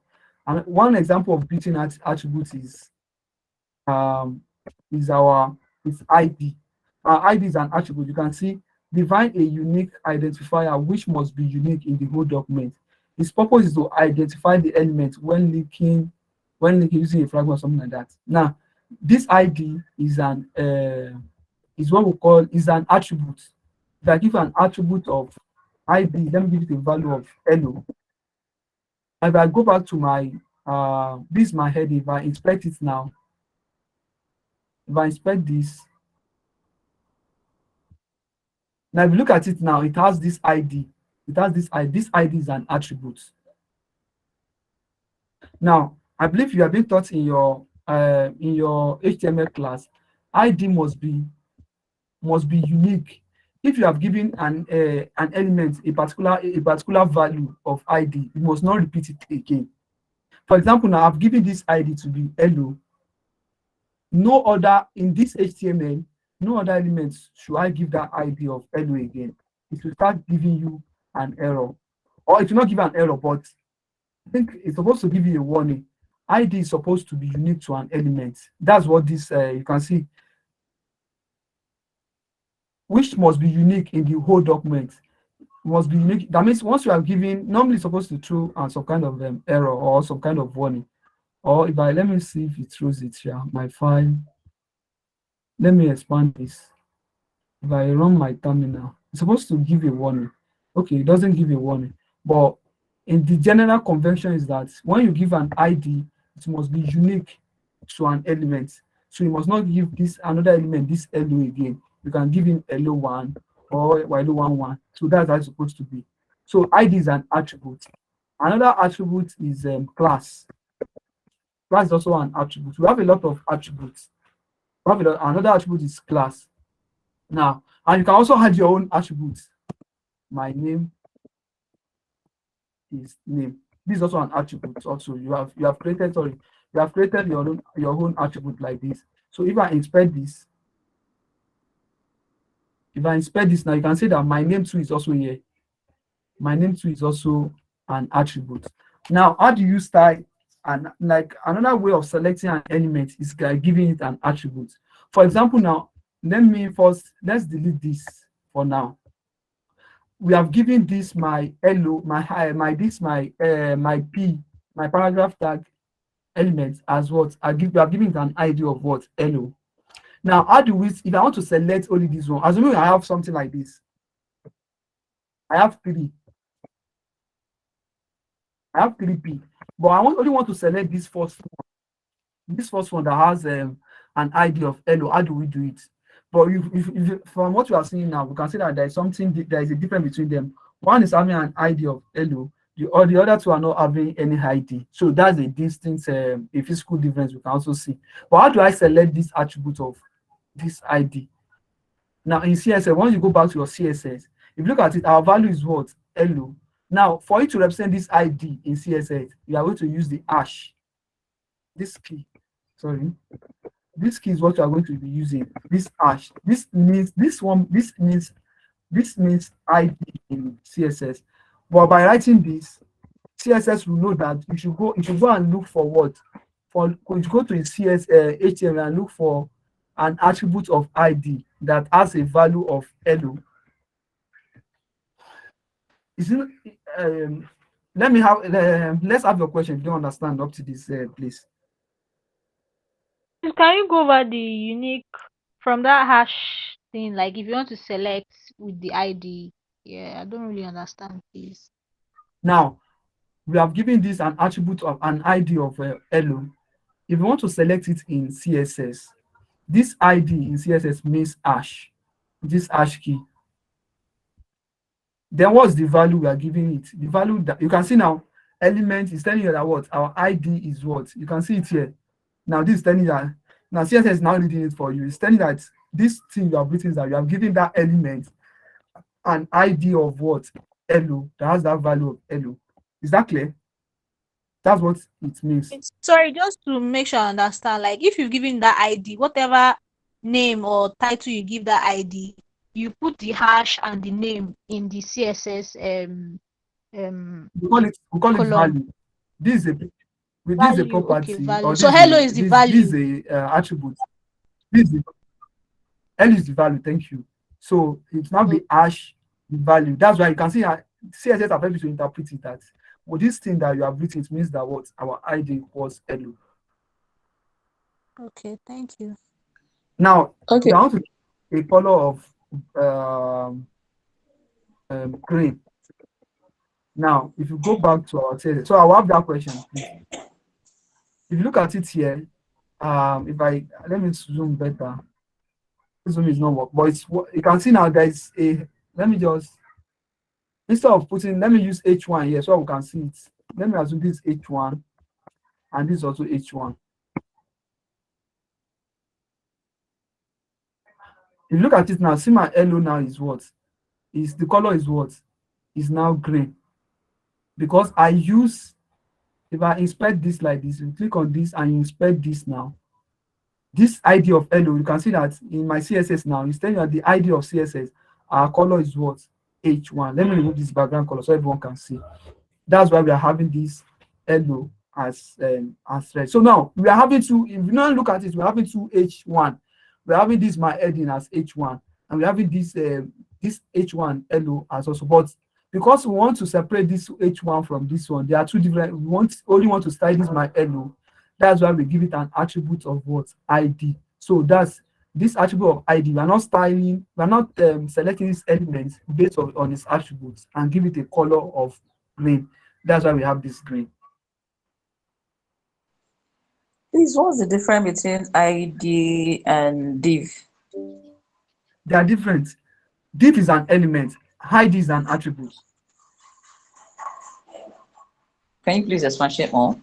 and one example of built-in attributes is ID. Our ID is an attribute. You can see define a unique identifier which must be unique in the whole document. Its purpose is to identify the element when linking using a fragment or something like that. Now, this ID is an attribute. If I give an attribute of ID, let me give it a value of hello. If I go back to my this is my heading. If I inspect it now, if I inspect this, now if you look at it now, it has this ID. This ID is an attribute. Now, I believe you have been taught in your HTML class, ID must be unique. If you have given an element a particular value of ID, you must not repeat it again. For example, now I've given this ID to be hello. No other in this HTML, no other elements should I give that ID of hello again. It will start giving you an error, or it will not give an error, but I think it's supposed to give you a warning. ID is supposed to be unique to an element. That's what this you can see, which must be unique in the whole document. Must be unique. That means once you are giving, normally it's supposed to throw some kind of error or some kind of warning. Or if let me see if it throws it here. My file. Let me expand this. If I run my terminal, it's supposed to give a warning. Okay, it doesn't give a warning. But in the general convention is that when you give an ID, it must be unique to an element. So you must not give this another element this hello again. You can give him hello 1 or hello 1. So that's how it's supposed to be. So ID is an attribute. Another attribute is class. Class is also an attribute. We have a lot of attributes. Another attribute is class. Now, and you can also add your own attributes. My name is name. This is also an attribute. Also, you have created your own attribute like this. So if I inspect this, now, you can see that my name too is also here. My name too is also an attribute. Now, how do you style? And like another way of selecting an element is by giving it an attribute. For example, now let's delete this for now. We have given this my hello, my hi, my this my my paragraph tag element as what we are giving it an ID of what hello. Now, how do we, if I want to select only this one, assuming I have something like this, I have three P, but I only want to select this first one that has an ID of hello. How do we do it? But if from what we are seeing now, we can see that there is a difference between them. One is having an ID of hello, the other two are not having any ID. So that's a distinct, a physical difference we can also see. But how do I select this attribute of this ID? Now in CSS, once you go back to your CSS, if you look at it, our value is what? Hello. Now, for you to represent this ID in CSS, you are going to use the hash. This key, this key is what you are going to be using. This hash. This means ID in CSS. But by writing this, CSS will know that you should go and look for what? You go to HTML and look for an attribute of ID that has a value of hello. Let's have your question. If you don't understand up to this, please. Can you go over the unique from that hash thing? Like if you want to select with the ID, yeah, I don't really understand this. Now, we have given this an attribute of an ID of hello. If you want to select it in CSS, this ID in CSS means hash, this hash key. Then what's the value we are giving it? The value that you can see now, element is telling you that what our ID is what. You can see it here. Now this is telling you that now CSS is now reading it for you. It's telling that this thing you have written is that you have given that element an ID of what? Hello, that has that value of hello. Is that clear? That's what it means. Sorry, just to make sure I understand, like if you've given that ID, whatever name or title you give that ID, you put the hash and the name in the CSS We call it column. value. This is a property. Okay, value. Or So hello is the value. This is a attribute. L is the value. Thank you. So it's now the hash the value. That's why you can see CSS are able to interpret it that well, this thing that you have written, it means that what our ID was hello. Okay, thank you. Now, Okay. down to a color of green. Now, if you go back to our CSS, so I'll have that question. Please. If you look at it here, let me zoom better. This zoom is not work, but it's you can see now there is a. Let me just instead of putting, let me use H1 here so we can see it. Let me assume this is H1 and this is also H1. If you look at it now, see my hello now is what? Is the color is what? Is now green. Because I use, if I inspect this like this, you click on this and you inspect this now. This ID of hello, you can see that in my CSS now, it's telling you that the ID of CSS, our color is what? H1. Let me remove this background color so everyone can see. That's why we are having this hello as red. So now we are having two, if you now look at it, we're having two H1. We're having this my heading as H1, and we're having this this H1 hello as also. But because we want to separate this H1 from this one, they are two different. We only want to style this my hello. That's why we give it an attribute of what? ID. So that's this attribute of ID. We're not styling, we're not selecting this element based on its attributes and give it a color of green. That's why we have this green. Please, what's the difference between ID and div? They are different. Div is an element, ID is an attribute. Can you please expand more?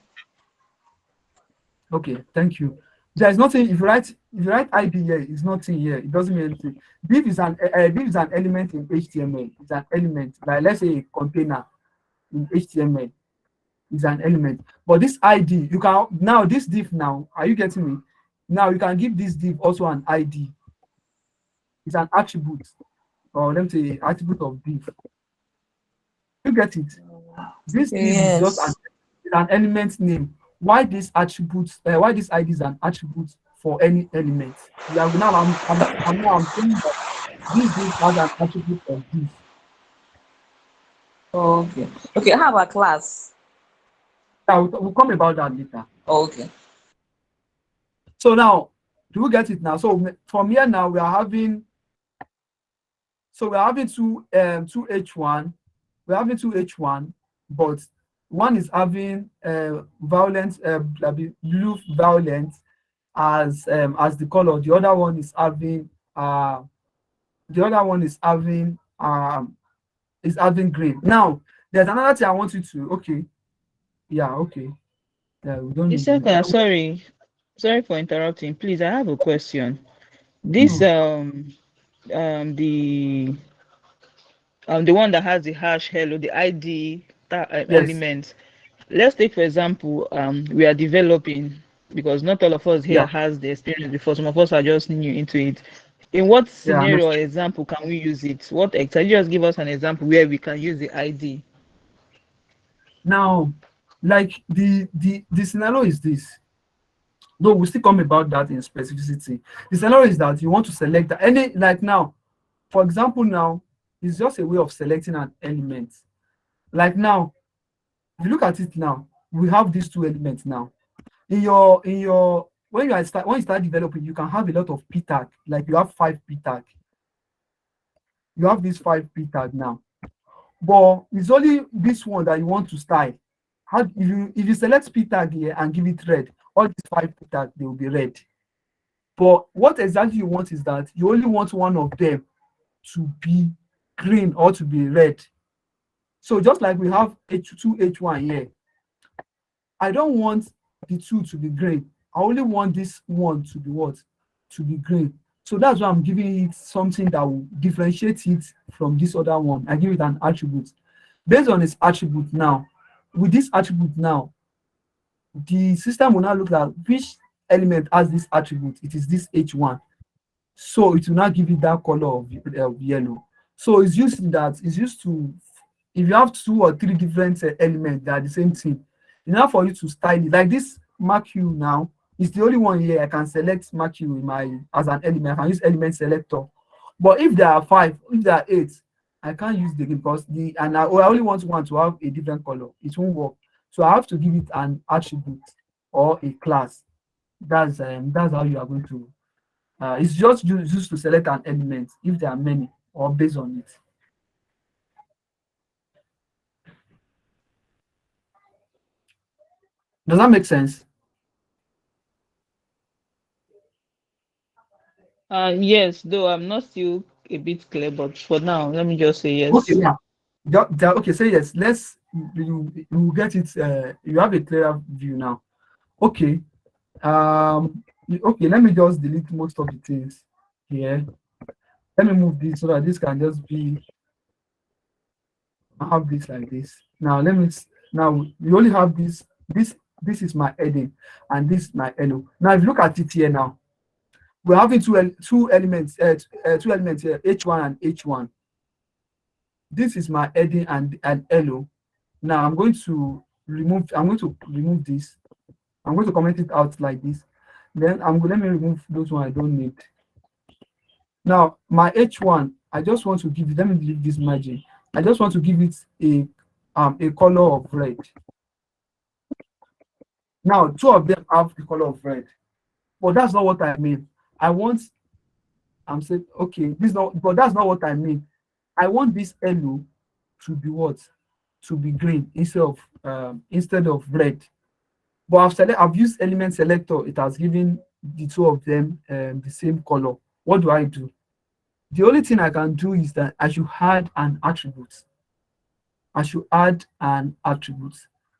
Okay, thank you. There is nothing. If you write ID here, it's nothing here. It doesn't mean anything. Div is an element in HTML. It's an element, like let's say a container. in HTML is an element. But this ID, you can now this div now, are you getting me? Now you can give this div also an ID. It's an attribute, or let me say attribute of div. You get it? This div is just Yes. an element name. Why this attribute? Why this ID is an attribute for any element? Yeah, now I'm saying that this div has an attribute of div. Okay. Okay. How about class? Yeah, we'll come about that later. Okay. So now, do we get it now? So from here now, we are having two H1. We're having two H1, but one is having violent blue violet as the color. The other one is having green. Now, there's another thing I want you to okay. Yeah, okay. Yeah, we don't need Iseka, sorry for interrupting. Please, I have a question. This no. the one that has the hash hello, the ID Yes. element. Let's take for example, we are developing, because not all of us here Yeah. has the experience before. Some of us are just new into it. In what Yeah. scenario or example can we use it? What exactly? Just give us an example where we can use the ID. Now, like the scenario is this. Though we still come about that in specificity. The scenario is that you want to select any, like now, for example, now it's just a way of selecting an element. Like now, if you look at it now, we have these two elements now. In your when you start developing, you can have a lot of p tag. Like you have 5 p tag. You have these 5 p tag now, but it's only this one that you want to style. How if you select p tag here and give it red, all these 5 p tag they will be red. But what exactly you want is that you only want one of them to be green or to be red. So just like we have H2, H1 here, I don't want the two to be green. I only want this one to be what? To be green. So that's why I'm giving it something that will differentiate it from this other one. I give it an attribute. Based on its attribute now, with this attribute now, the system will now look at which element has this attribute. It is this H1. So it will not give it that color of yellow. So it's used to, if you have 2 or 3 different elements that are the same thing, enough for you to style it. Like this mark hue now is the only one here I can select mark hue in as an element. I can use element selector. But if there are 5, if there are 8, I can't use the because I only want one to have a different color. It won't work. So I have to give it an attribute or a class. That's how you are going to. It's just used to select an element if there are many or based on it. Does that make sense? Yes, though I'm not still a bit clear, but for now, let me just say Okay, yes. yeah. Okay, say yes. You get it. You have a clearer view now. Okay. Okay, let me just delete most of the things here. Let me move this so that this can just be. I have this like this. Now now we only have this. This is my heading and this is my hello. Now if you look at it here now, we're having two elements here, H1 and H1. This is my heading and hello. Now I'm going to remove this. I'm going to comment it out like this. Then let me remove those one I don't need. Now my H1, I just want to give it, let me delete this margin. I just want to give it a color of red. Now 2 of them have the color of red, but that's not what I mean. I'm saying okay, but that's not what I mean. I want this hello to be what? To be green instead of red. But I've used element selector. It has given the 2 of them the same color. What do I do? The only thing I can do is that I should add an attribute.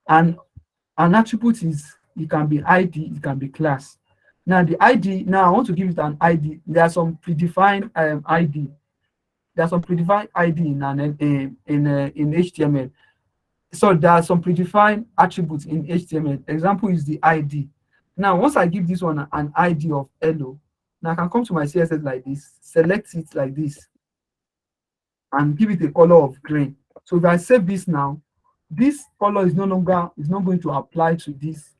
And an attribute it can be ID, it can be class. Now the ID, now I want to give it an ID. There are some predefined ID. There's some predefined ID in HTML. So there are some predefined attributes in HTML. Example is the ID. Now, once I give this one an ID of hello, now I can come to my CSS like this, select it like this, and give it a color of green. So if I save this now, this color is not going to apply to this.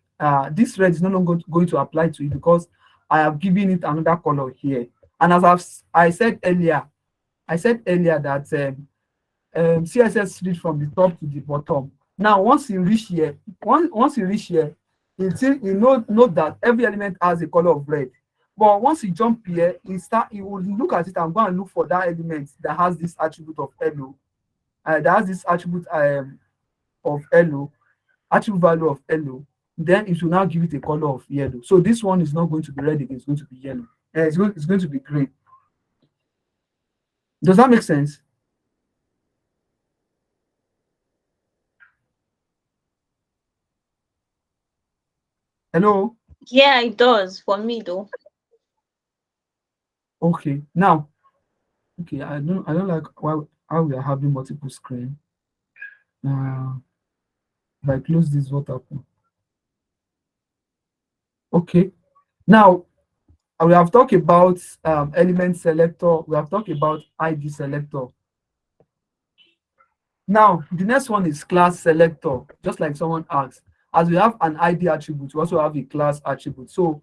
This red is no longer going to apply to it because I have given it another color here. And as I said earlier that CSS read from the top to the bottom. Now, once you reach here, you know that every element has a color of red. But once you jump here, you will look at it and go and look for that element that has this attribute of hello, that has this attribute of hello, attribute value of hello. Then it will now give it a color of yellow. So this one is not going to be red again; it's going to be yellow. It's going to be green. Does that make sense? Hello? Yeah, it does for me though. Okay. Now, okay, I don't like how we are having multiple screen. If I close this, what happen? Okay. Now we have talked about element selector. We have talked about ID selector. Now the next one is class selector. Just like someone asked, as we have an ID attribute, we also have a class attribute. So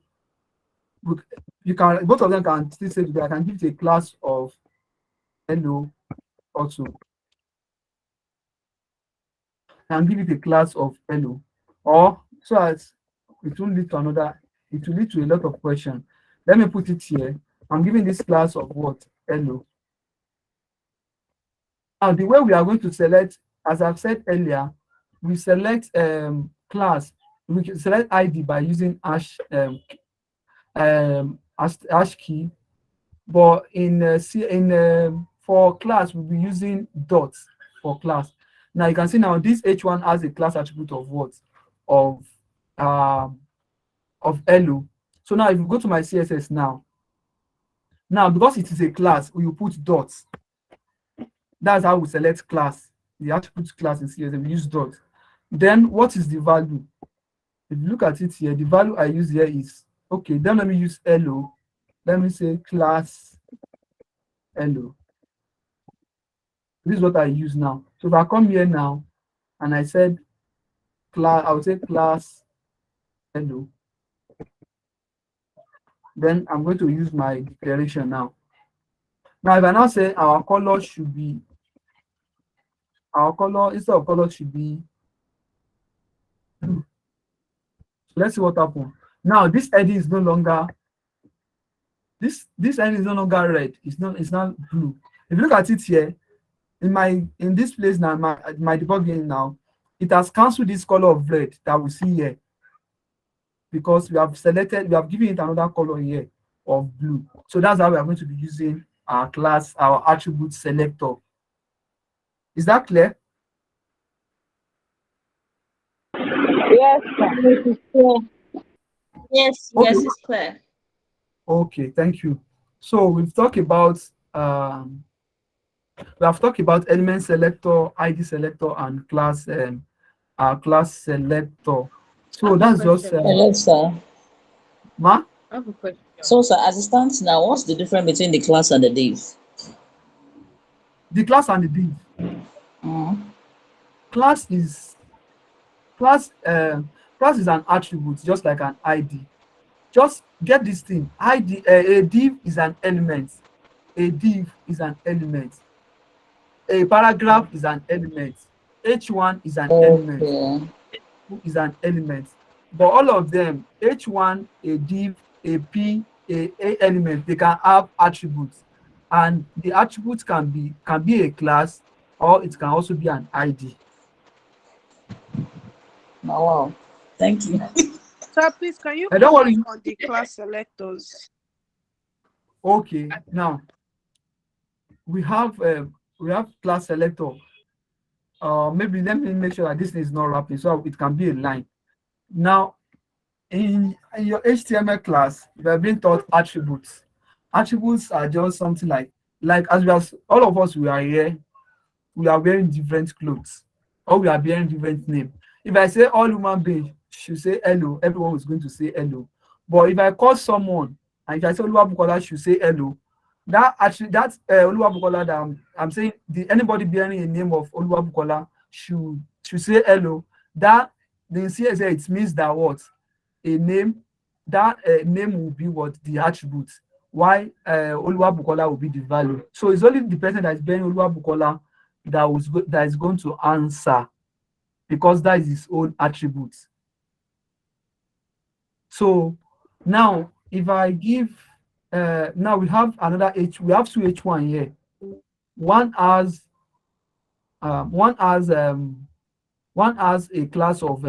you can both of them can still say that I can give it a class of hello also. And give it a class of hello, or so as it will lead to a lot of questions. Let me put it here. I'm giving this class of what? Hello. Now the way we are going to select, as I've said earlier, we select class, we can select ID by using hash key, but for class we'll be using dots for class. Now you can see now this H1 has a class attribute of what? Of hello. So now if you go to my CSS now because it is a class, we will put dots. That's how we select class. The attribute class in CSS, we use dots. Then what is the value? If you look at it here, the value I use here is, okay, then let me use hello. Let me say class hello. This is what I use now. So if I come here now and I said class, I would say class hello. Then I'm going to use my declaration now. Now if I now say our color should be, instead of color should be blue. So let's see what happens. Now this heading is no longer this heading is no longer red. It's not blue. If you look at it here, in this place now, my debugging now, it has cancelled this color of red that we see here because we have given it another color here of blue. So that's how we are going to be using our attribute selector. Is that clear? Yes, sir. Yes, Okay. yes, it's clear. Okay, thank you. So we have talked about element selector, ID selector, and class selector. So that's just Hello, sir. Ma? I have a question. So, sir, as it stands now, what's the difference between the class and the div? The class and the div. Mm. Class is an attribute, just like an ID. Just get this thing. ID, a div is an element. A div is an element. A paragraph is an element. H1 is an element. Okay. Is an element. But all of them, H1, a div, a P, a element, they can have attributes. And the attributes can be a class, or it can also be an ID. Oh, wow. Thank you. Sir, please, can you Don't worry. comment on the class selectors? Okay, now we have class selector. Maybe let me make sure that this is not wrapping so it can be a line. Now, in your HTML class, we are being taught attributes. Attributes are just something like all of us, we are here, we are wearing different clothes. or we are bearing different name. If I say all human beings should say hello, everyone is going to say hello. But if I call someone and if I say Oluwabukola should say hello, that actually that Oluwabukola that I'm saying anybody bearing a name of Oluwabukola should say hello. That the CSS it means that what a name that name will be what the attribute. Why Oluwabukola will be the value. So it's only the person that is bearing Oluwabukola that is going to answer, because that is his own attribute. So now if I give now we have another we have two H1 here. One has one has a class of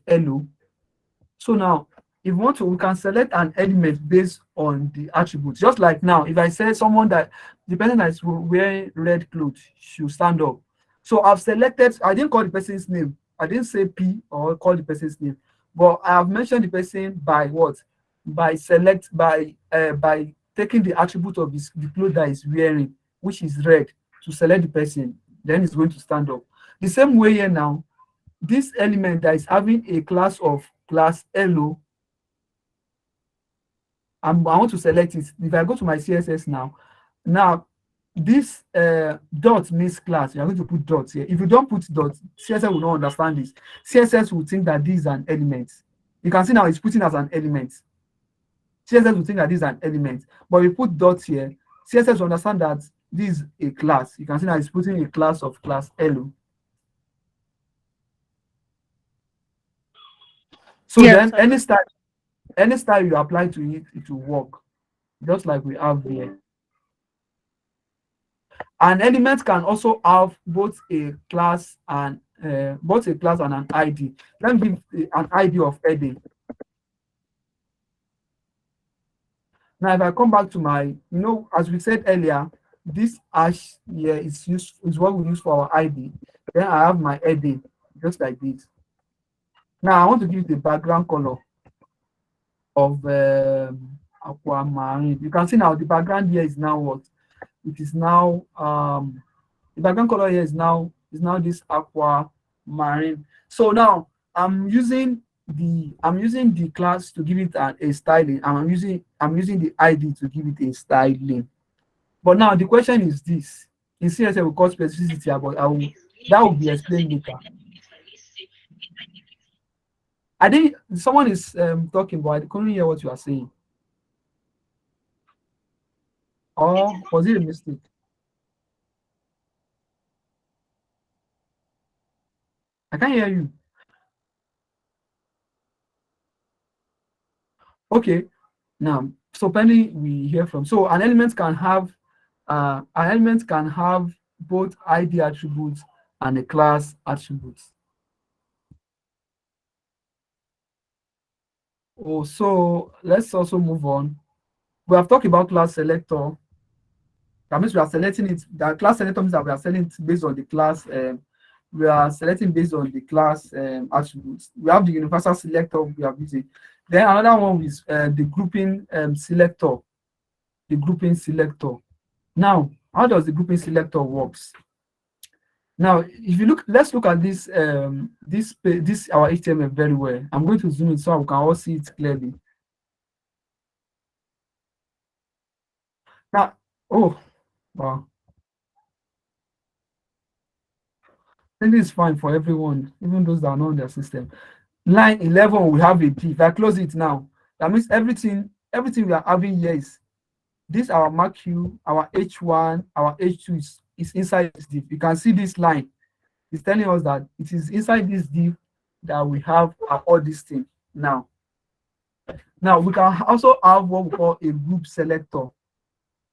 hello. So now if we want to, we can select an element based on the attributes. Just like now, if I say someone that the person that is wearing red clothes should stand up. So I've selected, I didn't call the person's name. I didn't say P or call the person's name, but I have mentioned the person by what? By taking the attribute of the clothes that is wearing, which is red, to select the person. Then it's going to stand up. The same way here now, this element that is having a class hello, I want to select it. If I go to my CSS now this dot means class. You are going to put dots here. If you don't put dots, CSS will not understand this. CSS will think that this is an element. You can see now it's putting as an element. CSS will think that this is an element. But if you put dots here, CSS will understand that this is a class. You can see now it's putting a class of class hello. So Yes, then any style you apply to it, it will work, just like we have here. An element can also have both a class and an ID. Let me give an ID of heading. Now, if I come back to my, as we said earlier, this hash here is what we use for our ID. Then I have my heading, just like this. Now, I want to give the background color of aquamarine. You can see now the background here is now what? It is now the background color here is now this aquamarine. So now I'm using the class to give it a styling, and I'm using the ID to give it a styling. But now the question is this: in CSS we call specificity, but that will be explained later. I think someone is talking, but I couldn't hear what you are saying. Or was it a mistake? I can't hear you. Okay. Now, so Penny, we hear from. So an element can have both ID attributes and a class attribute. Oh, so let's also move on. We have talked about class selector. That means we are selecting it. The class selector means that we are selecting it based on the class. We are selecting based on the class attributes. We have the universal selector we are using. Then another one is the grouping selector. The grouping selector. Now, how does the grouping selector works? Now, if you look, let's look at this this our HTML very well. I'm going to zoom in so we can all see it clearly. Now, oh, wow. I think this is fine for everyone, even those that are not on their system. Line 11, we have a div. If I close it now, that means everything we are having here is this our MarQ, our H1, our H2 is inside this div. You can see this line. It's telling us that it is inside this div that we have all these things now. Now we can also have what we call a group selector.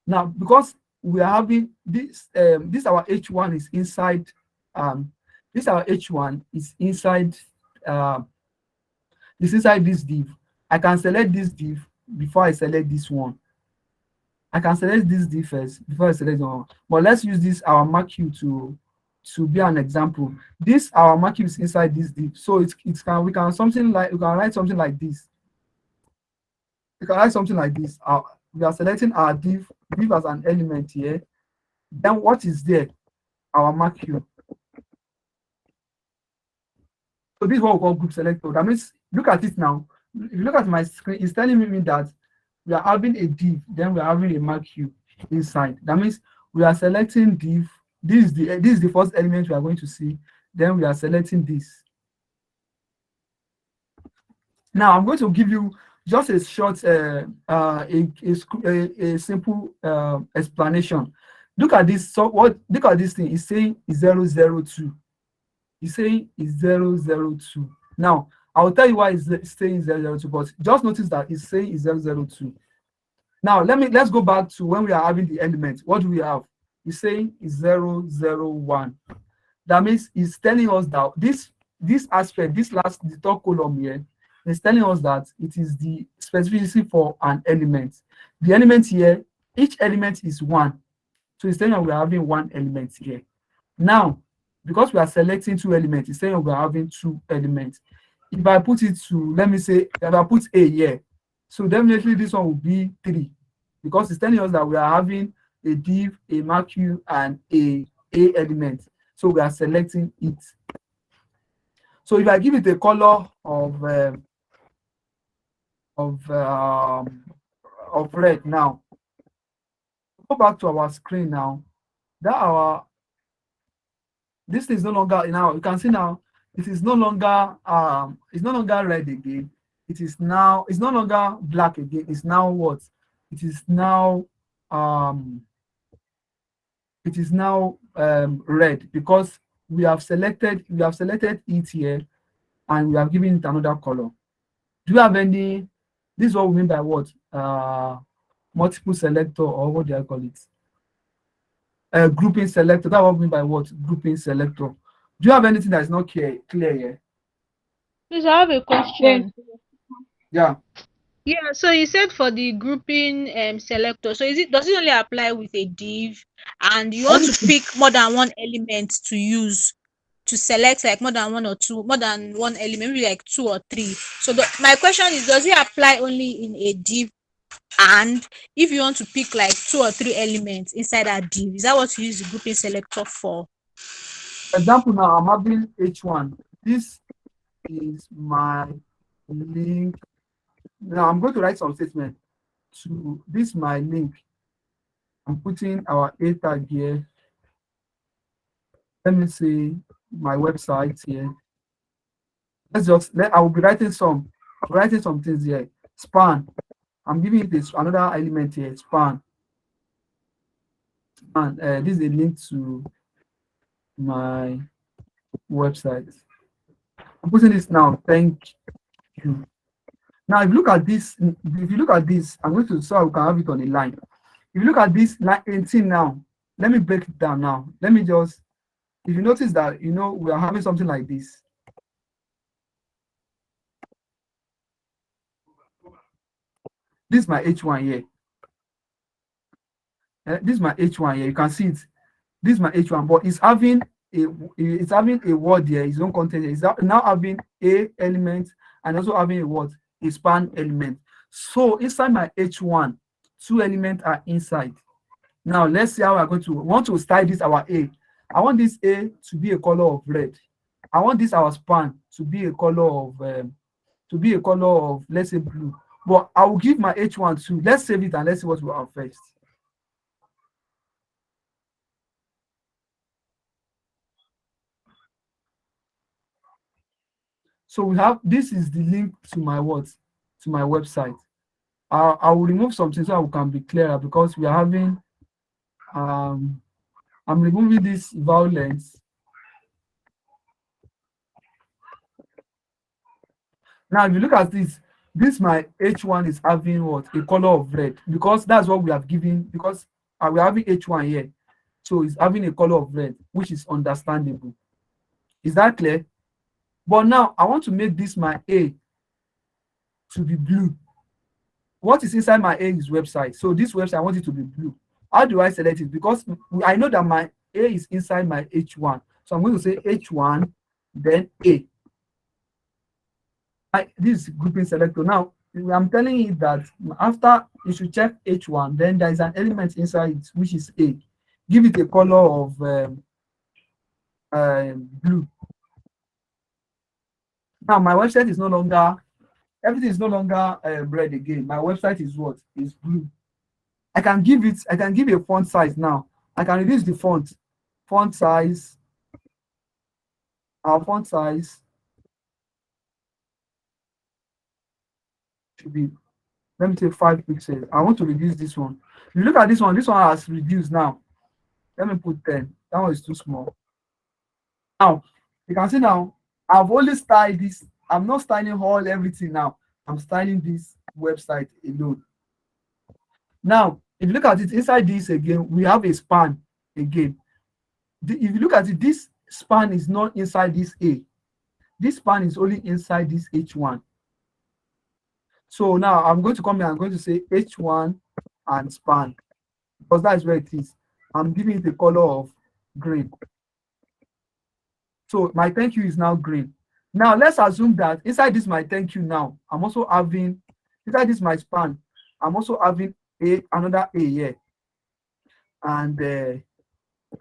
Now, because we are having this, this our H1 is inside. This our H1 is inside. It's inside this div. I can select this div before I select this one. I can select this div first before I select one. But let's use this our MarQ to be an example. This our MarQ is inside this div, so we can write something like this. We can write something like this. We are selecting our div as an element here. Then what is there? Our MarQ. So this is what we call group selector. That means, look at it now. If you look at my screen, it's telling me that we are having a div, then we are having a mark Q inside. That means we are selecting div. This is the first element we are going to see. Then we are selecting this. Now I'm going to give you just a short, a simple explanation. Look at this. So look at this thing. It's saying is 002. It's saying is 002. Now I'll tell you why it's saying 002, but just notice that it's saying is 002. Now let's go back to when we are having the element. What do we have? It's saying is 001. That means it's telling us that this aspect, the third column here, is telling us that it is the specificity for an element. The element here, each element is 1. So it's saying that we're having 1 element here. Now, because we are selecting 2 elements, it's saying we're having 2 elements. If I put it to, let me say, if I put A here, so definitely this one will be 3, because it's telling us that we are having a div, a marquee, and a element. So we are selecting it. So if I give it a color of red now, go back to our screen now. This is no longer now. You can see now it is no longer red again. It's no longer black again. It's now what? It is now red, because we have selected it here and we have given it another color. Do you have any? This is what we mean by what? Multiple selector, or what do I call it? Grouping selector. That's what we mean by what? Grouping selector. Do you have anything that is not clear here? Please, I have a question. Yeah. Yeah, so you said for the grouping selector, so does it only apply with a div, and you want to pick more than one element to use to select like more than one element, maybe like 2 or 3. So my question is, does it apply only in a div, and if you want to pick like 2 or 3 elements inside that div, is that what you use the grouping selector for? For example, now I'm having H1. This is my link. Now I'm going to write some statement to this my link. I'm putting our A tag here. Let me see my website here. I will be writing some things here. Span. I'm giving it another element here. Span. And this is a link to my website. I'm putting this now. Thank you. Now, if you look at this, I'm going to, so we can have it on a line. If you look at this line 18 now, let me break it down now. Let me just, if you notice that, we are having something like this. This is my H1 here. This is my H1 here. You can see it. This is my H1, but it's having a word here, its own content. It's now having a element and also having a word, a span element. So inside my H1, 2 elements are inside. Now let's see how we're going to want to style this our A. I want this A to be a color of red. I want this our span to be a color of let's say blue. But I will give my H1 to, let's save it and let's see what we have first. So we have, this is the link to my to my website. I will remove something so I can be clearer, because we are having I'm removing this violence. Now if you look at this my H1 is having what? A color of red, because that's what we have given, because we are having H1 here. So it's having a color of red, which is understandable. Is that clear? But now I want to make this my A to be blue. What is inside my A is website. So this website, I want it to be blue. How do I select it? Because I know that my A is inside my H1. So I'm going to say H1, then A. This is grouping selector. Now, I'm telling you that after you should check H1, then there is an element inside it, which is A. Give it a color of blue. Now my website is no longer, everything is no longer red again. My website is what? Is blue. I can give a font size now. I can reduce the font size. Our font size should be, let me take 5 pixels. I want to reduce this one. If you look at this one has reduced now. Let me put 10. That one is too small. Now, you can see now, I've only styled this. I'm not styling everything now. I'm styling this website alone. Now, if you look at it inside this again, we have a span again. If you look at it, this span is not inside this A. This span is only inside this H1. So now I'm going to come here, I'm going to say H1 and span, because that is where it is. I'm giving it the color of green. So my thank you is now green. Now let's assume that inside this my thank you now, I'm also having, inside this my span, I'm also having another A here. And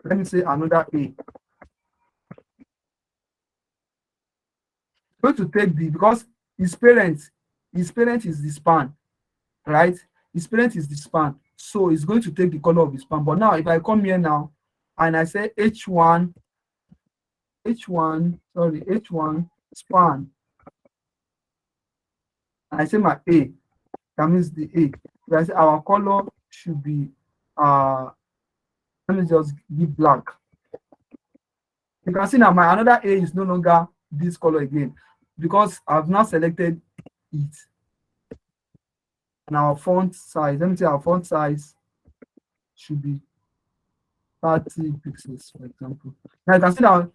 let me say another A. Going to take the, because his parent is the span, right? His parent is the span. So it's going to take the color of the span. But now if I come here now and I say H1 span, and I say my A, that means the A. If I say our color should be let me just give black. You can see now my another A is no longer this color again, because I've now selected it. And our font size, let me say our font size should be 30 pixels, for example. Now you can see now,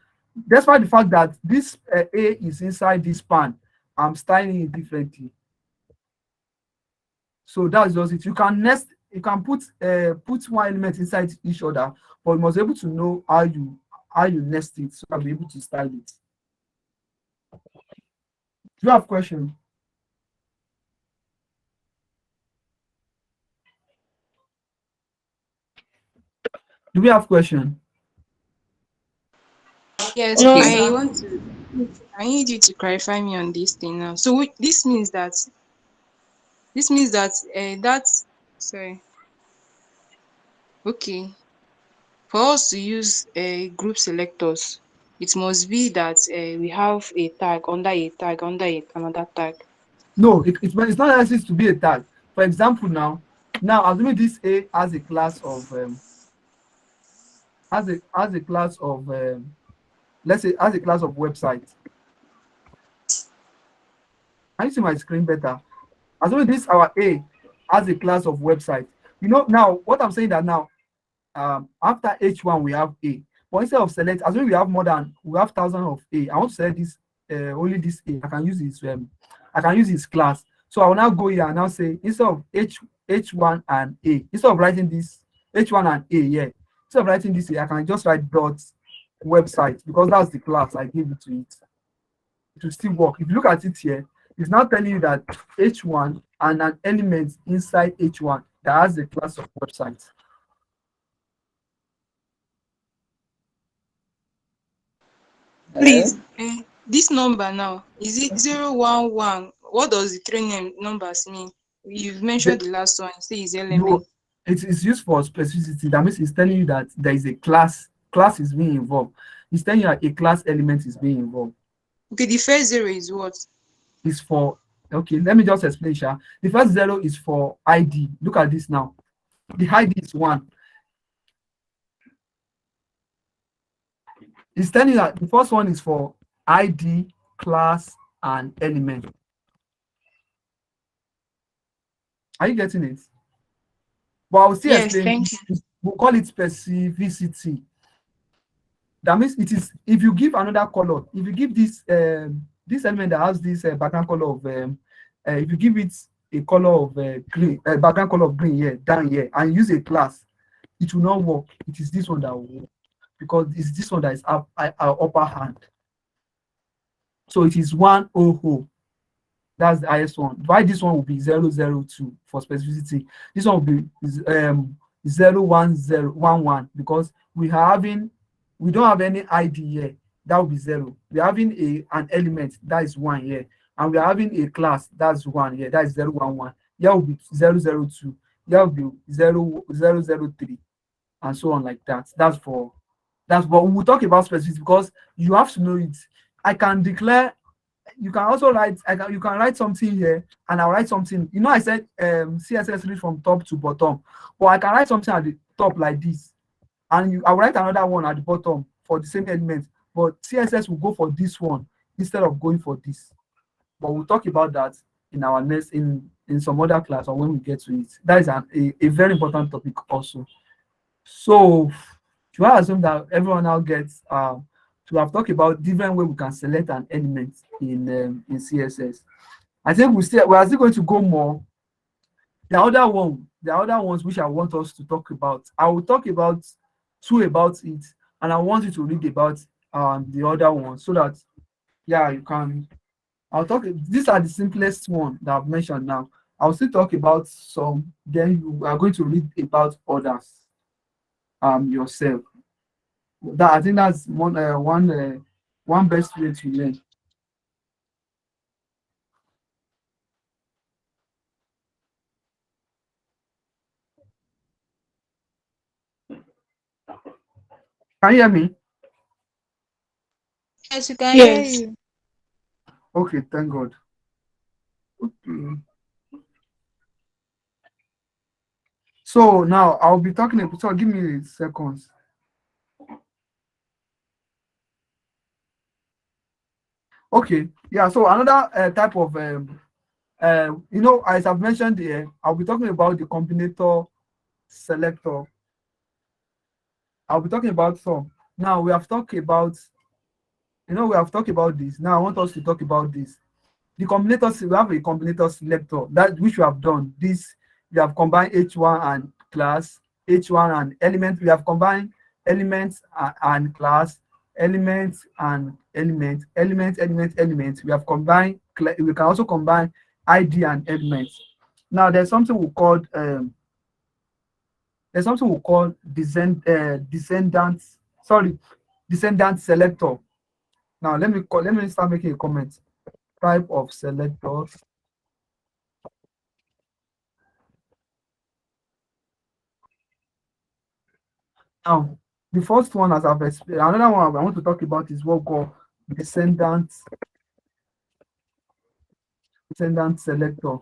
despite the fact that this A is inside this span, I'm styling it differently. So that's just it. You can put one element inside each other, but you must be able to know how you nest it, so I'll be able to style it. Do you have questions? Do we have questions? Yes, No, I need you to clarify me on this thing now. So this means that that's sorry. Okay. For us to use group selectors, it must be that we have a tag under a tag under another tag. No, it's not necessary to be a tag. For example, now assuming this A has a class of let's say has a class of website. Can you see my screen better? Assuming this our A has a class of website. You know now what I'm saying, that now after H1 we have A, but instead of select, assuming we have thousands of A, I want to select this only this A. I can use this class. So I will now go here and now say, instead of H1 and A, instead of writing this H1 and A here, instead of writing this A, I can just write dot website, because that's the class I gave it to it. It will still work. If you look at it here, it's now telling you that H1 and an element inside H1 that has the class of website. Please, this number now, is it 011? What does the three numbers mean? You've mentioned the last one, you say it's element. No, it's used for specificity. That means it's telling you that there is a class is being involved. It's telling you that a class element is being involved. Okay, the first 0 is what? Is for, okay, let me just explain, Sha. The first 0 is for ID. Look at this now. The ID is 1. It's telling you that the first one is for ID, class, and element. Are you getting it? But I will still explain. We'll call it specificity. That means it is, if you give another color, if you give this this element that has this background color of if you give it a color of green, background color of green here, down here, and use a class, it will not work. It is this one that will work, because it's this one that is our upper hand. So it is 100. That's the highest one. Why this one will be 002 for specificity. This one will be 01011, because we don't have any ID here. that will be 0. We're having an element, that is 1 here. And we're having a class, that's 1 here, that is 0, 1, 1. Here will be 0, 0, 2. Here will be 0, 0, 0, 3, and so on like that. That's but we'll talk about specifics because you have to know it. I can declare, you can also write, you can write something here, and I'll write something. You know, I said CSS read from top to bottom, but I can write something at the top like this, and I'll write another one at the bottom for the same element, but CSS will go for this one instead of going for this. But we'll talk about that in our next, in some other class, or when we get to it. That is a very important topic also. So should I assume that everyone now gets to have talked about different way we can select an element in CSS? I think we are still going to go more. The other ones which I want us to talk about. I will talk about 2 about it, and I want you to read about the other one, so that you can. I'll talk. These are the simplest one that I've mentioned now. I'll still talk about some. Then you are going to read about others yourself. That, I think that's one best way to learn. Can you hear me? Yes, you can hear Yes. you. Okay, thank God. Okay. So now I'll be talking about, so give me seconds. Okay, yeah. So another type of as I've mentioned here, I'll be talking about the combinator selector. I'll be talking about some. Now we have talked about, this. Now I want us to talk about this. The combinator, we have a combinator selector, that which we have done. This, we have combined h1 and class, h1 and element. We have combined elements and class, elements and element. We have combined. We can also combine ID and elements. Now there's something we call descendant. Sorry, descendant selector. Now let me start making a comment. Type of selectors. Now, the first one, as I've explained, another one I want to talk about is what we call descendant selector,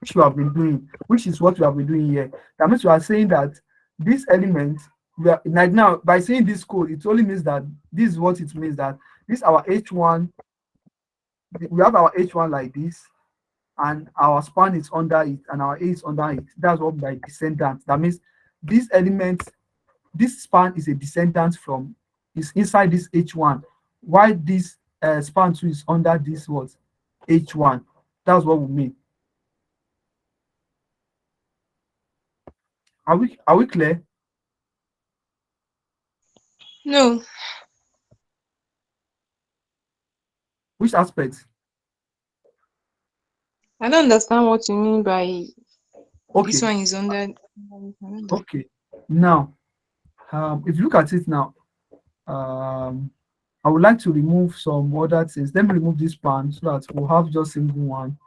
which we have been doing, which is what we have been doing here. That means we are saying that this element, we are like now by saying this code, it only means that this is what it means, that this our h1, we have our h1 like this, and our span is under it, and our a is under it. That's what by descendant. That means this element, this span is a descendant from, is inside this h1, while this span 2 is under this what h1. That's what we mean. Are we clear? No, Which aspect? I don't understand what you mean by this Okay, one is under. okay. Now, if you look at it now, I would like to remove some other things. Let me remove this span so that we'll have just single one.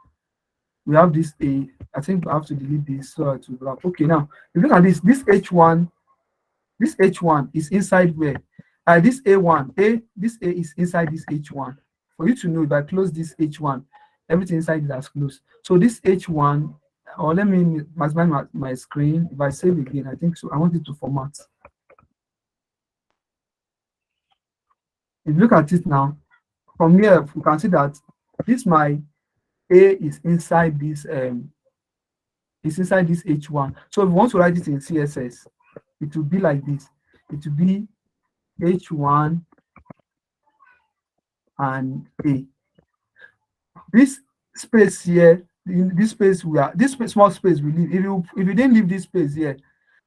We have this a. I think I have to delete this so that we'll have. Okay, now if you look at this h1, this h1 is inside where? This a1, this a is inside this h1. For you to know, if I close this h1, everything inside is as closed. So this h1, or let me maximize my screen. If I save again, I think so. I want it to format. If you look at it now, from here you can see that this my a is inside this h1. So if we want to write it in CSS, it will be like this. It will be h1 and a. This space here, in this space small space we leave. If you didn't leave this space here,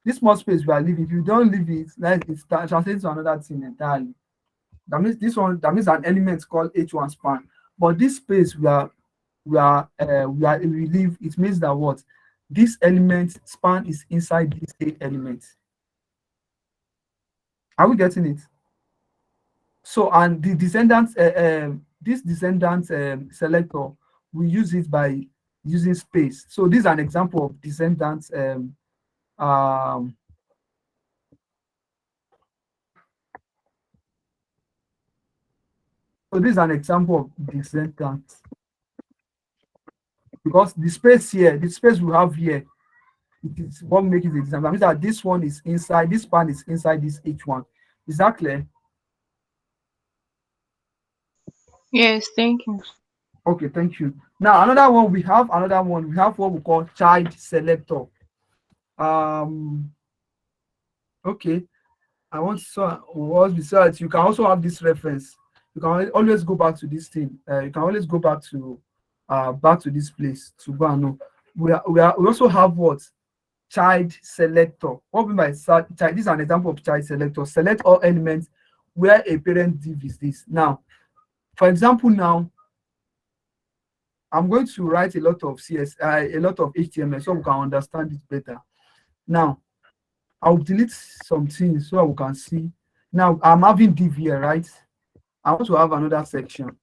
this small space we are leaving, if you don't leave it, like it's translated to another thing entirely. That means that means an element called h1 span. But this space we leave, it means that what? This element span is inside this a element. Are we getting it? So, and the descendant, this descendant selector, we use it by using space. So this is an example of descendant. So this is an example of descendant, because the space here, the space we have here, it is what makes it a descendant. That means that this one is inside, this span is inside this H1. Is that clear? Yes, thank you. Okay, thank you. Now another one, we have what we call child selector. Okay, I want so that you can also have this reference. You can always go back to this thing. You can always go back to this place to go and know. We also have what? Child selector. What we mean by child? This is an example of child selector. Select all elements where a parent div is this. Now, for example, now I'm going to write a lot of CSS, a lot of HTML, so we can understand it better. Now, I'll delete some things so we can see. Now, I'm having div here, right? I want to have another section.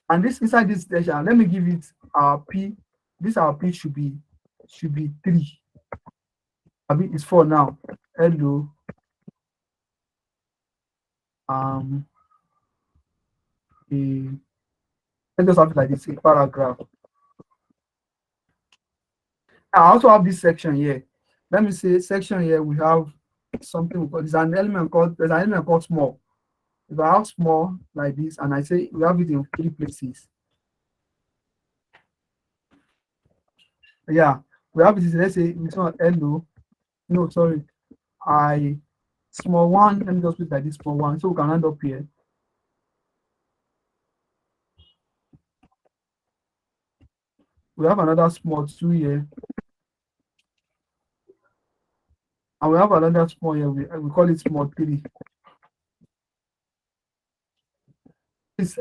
And this inside this section, let me give it our P. This our P should be 3. I mean, it's 4 now. Hello. Let's just have it like this, a paragraph. I also have this section here. Let me say section here, we have something we call, there's an element called small. If I have small like this, and I say we have it in 3 places. Yeah, we have it, let's say it's not hello. No, sorry. Small 1, let me just put like this, small 1, so we can end up here. We have another small 2 here. And we have another small here, we call it small 3. Please,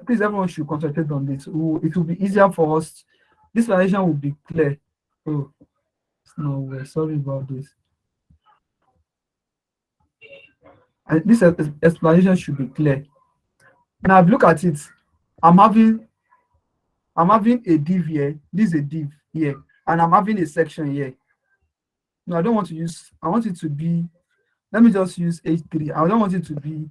please, everyone should concentrate on this. It will be easier for us. This explanation will be clear. Oh, no, we're sorry about this. And this explanation should be clear. Now, look at it. I'm having a div here. This is a div here, and I'm having a section here. No, I don't want to use. I want it to be. Let me just use H3. I don't want it to be.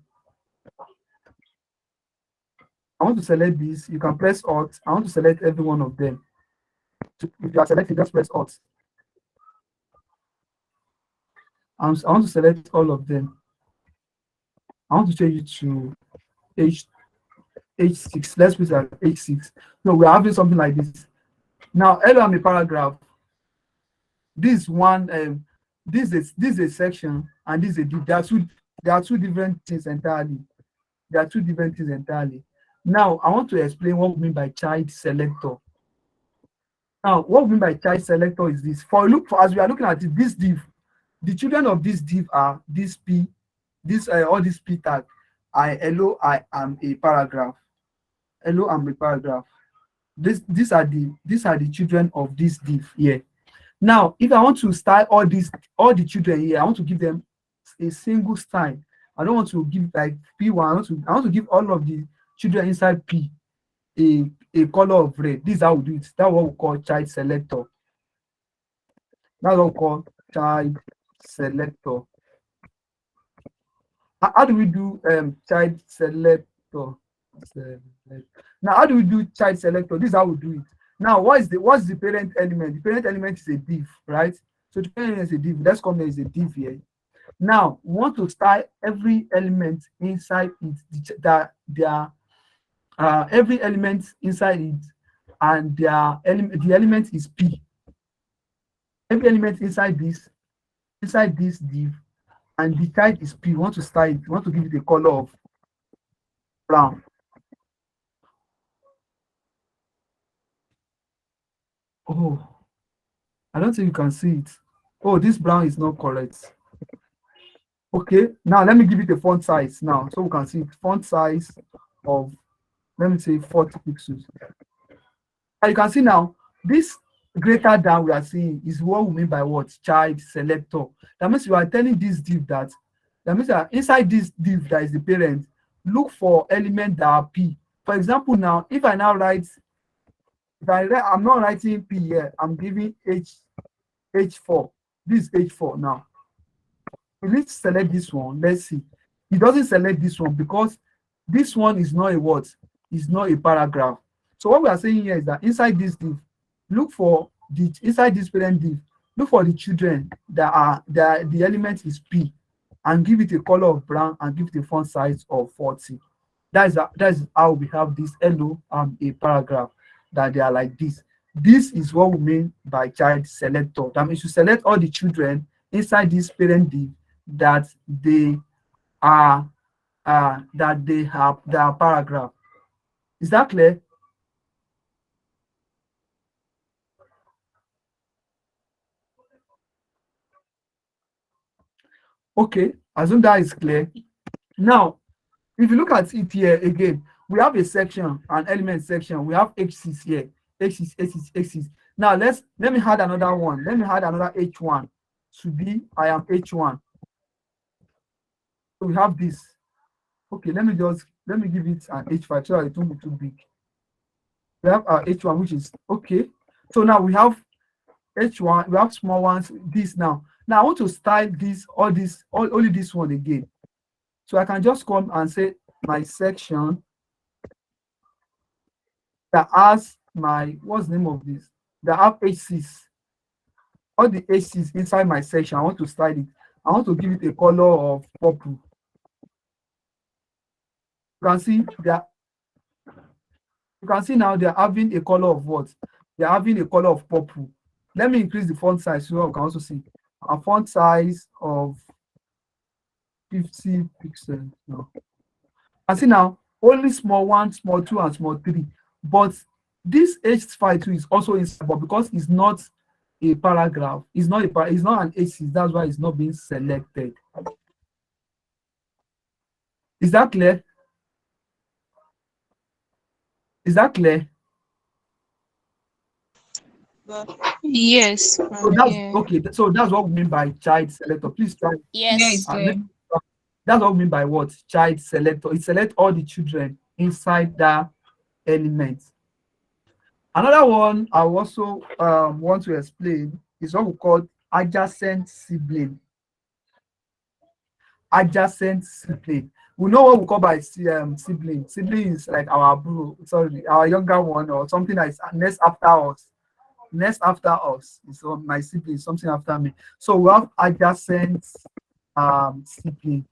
I want to select this. You can press Alt. I want to select every one of them. If you are selecting, just press Alt. I want to select all of them. I want to change it to H6. Let's put it at H6. No, we're having something like this. Now, hello, I'm a paragraph. This one, this is a section, and this is a div. There are two different things entirely. There are two different things entirely. Now, I want to explain what we mean by child selector. Now, what we mean by child selector is this. As we are looking at it, this div, the children of this div are this P, all this P tag. Hello, I am a paragraph. Hello, I'm a paragraph. These are the children of this div here. Now, if I want to style all the children here, I want to give them a single style. I don't want to give like P1. I want to give all of the children inside P a color of red. This is how we do it. That's what we call child selector. That's what we call child selector. How do we do child selector? Now, how do we do child selector? This is how we do it. Now, what's the parent element? The parent element is a div, right? So the parent element is a div. Let's come there is a div here. Now, we want to style every element inside it. Every element inside it, and the element is P. Every element inside this div, and the type is P. We want to style it. We want to give it a color of brown. Oh, I don't think you can see it. Oh, this brown is not correct. Okay, now let me give it a font size now, so we can see it. Font size of, let me say, 40 pixels. And you can see now, this greater than we are seeing is what we mean by what? Child selector. That means you are telling this div that That means that inside this div that is the parent, look for elements that are P. For example, now if I now write, I'm not writing P here, I'm giving H4. This is H4 now. Let's select this one. Let's see. It doesn't select this one because this one is not a what? Is not a paragraph. So what we are saying here is that inside this div, look for the inside this parent div, look for the children that the element is P, and give it a color of brown and give it a font size of 40. That is how we have this hello a paragraph that they are like this. This is what we mean by child selector. That means you select all the children inside this parent div that they are that they have their paragraph. Is that clear? Okay, assume that is clear. Now, if you look at it here again, we have a section, an element section. We have H6 here, H6, H6, H6. Now let me add another one. Let me add another H1 to be I am H1. So we have this. Okay, let me give it an H5 so that it won't be too big. We have our H1, which is okay. So now we have H1, we have small ones, this now. Now I want to style this, only this one again. So I can just come and say my section that has my, what's the name of this? That have H6. All the H6 inside my section, I want to style it. I want to give it a color of purple. You can see that. You can see now they're having a color of what? They're having a color of purple. Let me increase the font size so you can also see a font size of 50 pixels. No. And see now, only small 1, small 2, and small 3. But this H52 is also inside, but because it's not a paragraph, it's not an H6, that's why it's not being selected. Is that clear? Is that clear? Yes. So that's okay. So that's what we mean by child selector. Please try. Yes. That's what we mean by what? Child selector. It selects all the children inside that element. Another one I also want to explain is what we call adjacent sibling. Adjacent sibling. We know what we call by sibling. Sibling is like our our younger one, or something that is next after us. Next after us is my sibling, something after me. So we have adjacent sibling.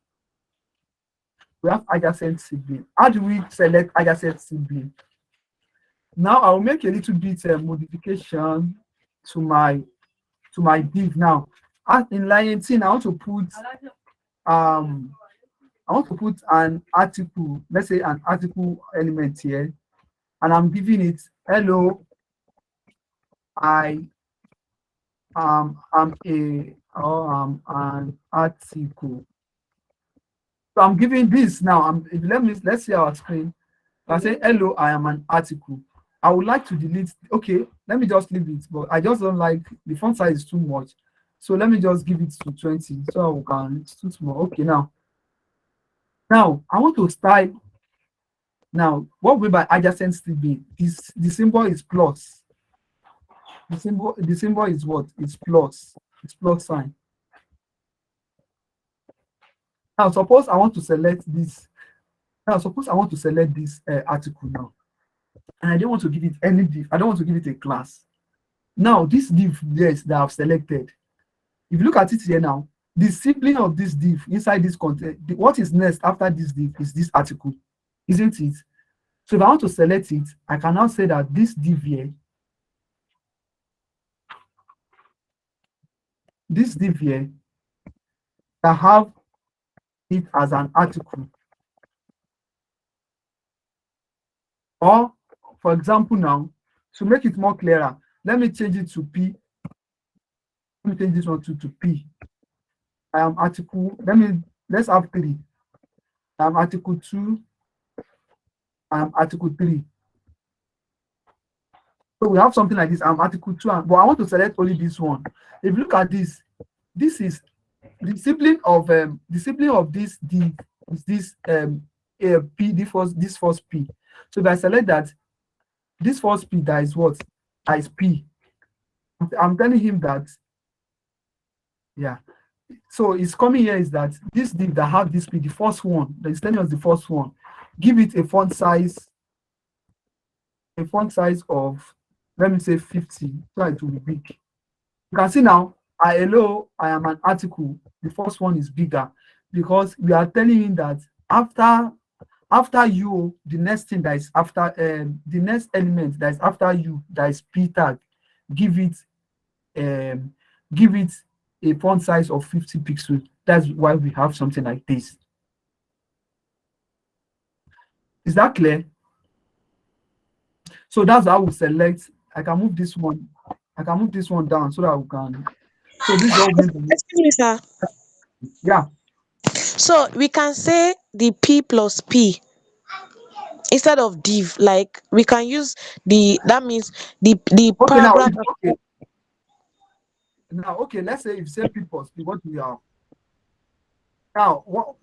We have adjacent sibling. How do we select adjacent sibling? Now I will make a little bit modification to my div. Now, in line 18, I want to put an article. Let's say an article element here, and I'm giving it hello. I'm an article. So I'm giving this now. Let's see our screen. I say hello, I am an article. I would like to delete. Okay, let me just leave it, but I just don't like the font size is too much. So let me just give it to 20 so we can, it's too small. Okay, now I want to style. Now, what we mean by adjacent sibling is the symbol is plus. The symbol is what? It's plus. It's plus sign. Now, suppose I want to select this. Now, suppose I want to select this article now, and I don't want to give it any div. I don't want to give it a class. Now, this div, yes, that I've selected. If you look at it here now, the sibling of this div inside this content, what is next after this div is this article, isn't it? So if I want to select it, I can now say that this div here, I have it as an article. Or, for example, now, to make it more clearer, let me change it to P. Let me change this one to P. I am article. Let's have 3. I am article 2. I am article 3. So we have something like this. I'm article 2, but I want to select only this one. If you look at this, this is the sibling of this div is this p, this first p. So if I select that, this first p that is what? That is p. I'm telling him that, yeah. So it's coming here is that this div that have this p, the first one, that is telling us the first one, give it a font size of, let me say 50, so it will be big. You can see now, hello, I am an article. The first one is bigger because we are telling him that after you, the next thing that is after the next element that is after you, that is p tag, give it a font size of 50 pixels. That's why we have something like this. Is that clear? So that's how we select. I can move this one down so that we can. So this is all meant to be. Excuse me, sir. Yeah. So we can say the p plus p instead of div. Like we can use that means the Okay, now paragraph. okay. Now, okay, let's say if you say p plus p, what do we have? Now, what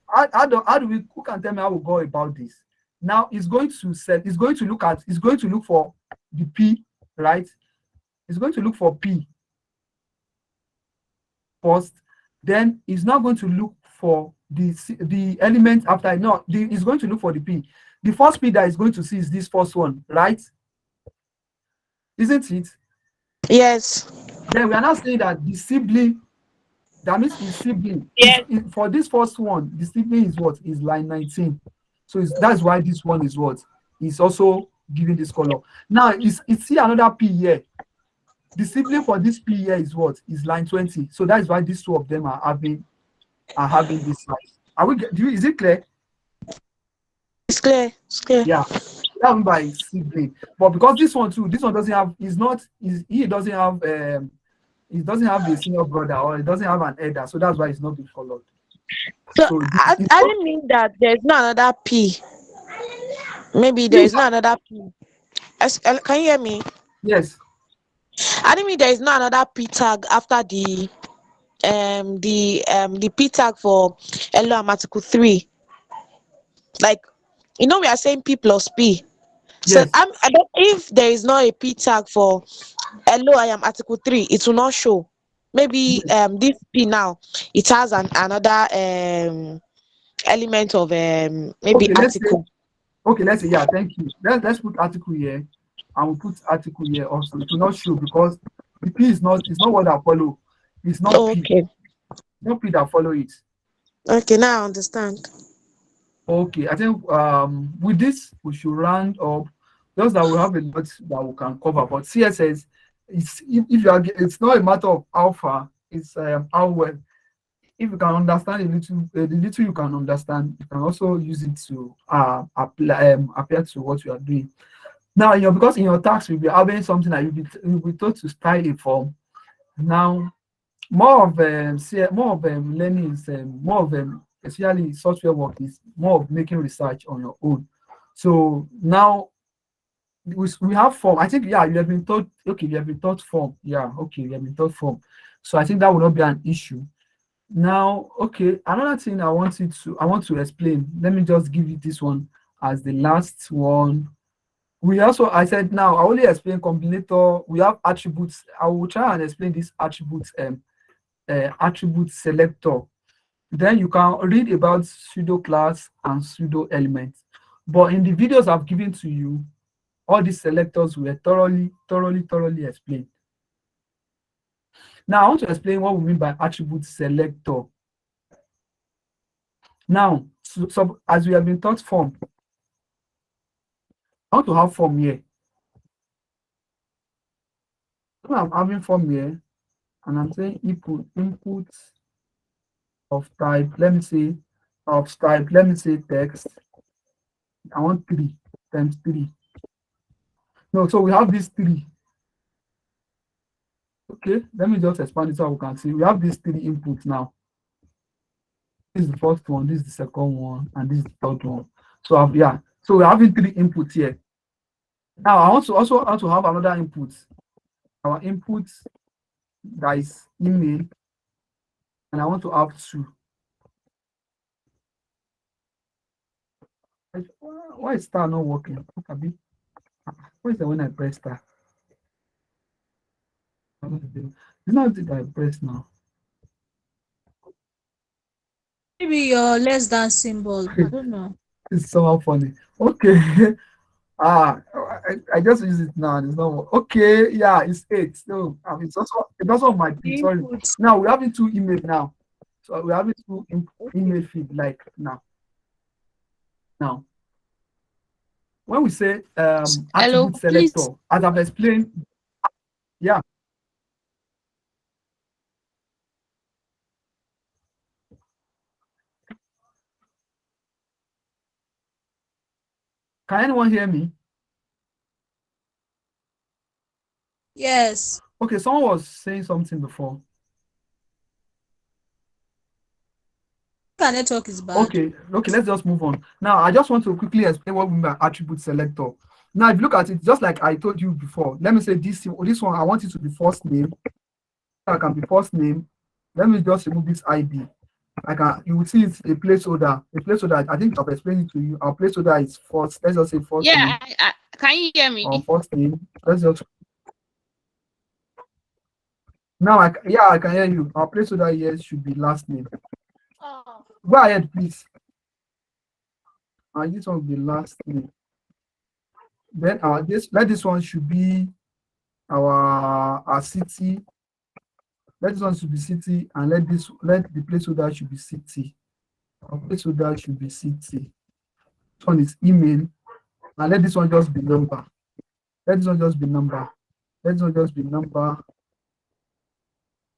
how do we, who can tell me how we go about this? Now it's going to look for the p, right? It's going to look for p first, then it's not going to look for the element after. No, it's going to look for the p. The first p that is going to see is this first one, right? Isn't it? Yes. Then we are now saying that the sibling, that means his sibling. Yes. For this first one, the sibling is what? Is line 19. So that's why this one is what? Is also giving this color. Now, it's see another P here. The sibling for this P here is what? Is line 20. So that is why these two of them are having this size. Is it clear? It's clear. It's clear. Yeah. That by sibling. But because this one doesn't have, he doesn't have a senior brother, or it doesn't have an elder, so that's why it's not being colored. So I didn't mean that there's not another p. Maybe there is not another p. Can you hear me? Yes. I didn't mean there is not another p tag after the p tag for hello I'm article 3. Like, we are saying p plus p. So Yes. if there is not a p tag for hello I am article 3, it will not show. Maybe this p now, it has another element of maybe article. Let's say, yeah, thank you. Let's put article here, and we'll put article here also. It will not show because the p is not what I follow. It's not p. Okay. Not p that follow it. Okay, now I understand. Okay, I think with this we should round up. Just that we have a lot that we can cover. But CSS, it's not a matter of how far, it's how well. If you can understand the little you can understand, you can also use it to appear to what you are doing. Now, because in your task you'll be having something that you'll be taught to style a form. Now, more of learning is more of especially software work is more of making research on your own. So now we have form. I think, yeah, you have been taught. Okay, you have been taught form. Yeah, okay, you have been taught form. So I think that will not be an issue. Now, okay, another thing I want to explain. Let me just give you this one as the last one. I said now I only explain combinator. We have attributes. I will try and explain this attribute selector. Then you can read about pseudo class and pseudo elements. But in the videos I've given to you, all these selectors were thoroughly explained. Now I want to explain what we mean by attribute selector. Now, so as we have been taught form, I want to have form here. So I'm having form here, and I'm saying input of type. Let me say text. I want 3 times 3. No, so we have this 3. Okay, let me just expand it so we can see. We have these 3 inputs now. This is the first one, this is the second one, and this is the third one. So so we're having 3 inputs here. Now I want to also have another input. Our input that is email. and I want to have 2. Why is star not working? What is the when I press star? It's not that I press now. Maybe your less than symbol. I don't know. It's somehow funny. Okay. I just use it now. It's not okay. Yeah, it's 8. So it's also on my feed. The Sorry. input. Now we're having 2 email now. So we're having 2 email feed like now. Now, when we say Hello, attribute please. selector, as I've explained, yeah. Can anyone hear me? Yes. Okay, someone was saying something before. Our network is bad. Okay, let's just move on. Now, I just want to quickly explain what we mean by attribute selector. Now, if you look at it, just like I told you before, let me say this one, I want it to be first name. I can be first name. Let me just remove this ID. You will see it's a placeholder. A placeholder, I think I've explained it to you. Our placeholder is first. Let's just say first name. Yeah, can you hear me? Or first name. Let's just. Now, I can hear you. Our placeholder here should be last name. Oh. Go ahead, please. And this one will be last name. Then let this one should be our city. Let this one should be city, and let the placeholder should be city. Our placeholder should be city. This one is email, and let this one just be number. Let this one just be number. Let this one just be number.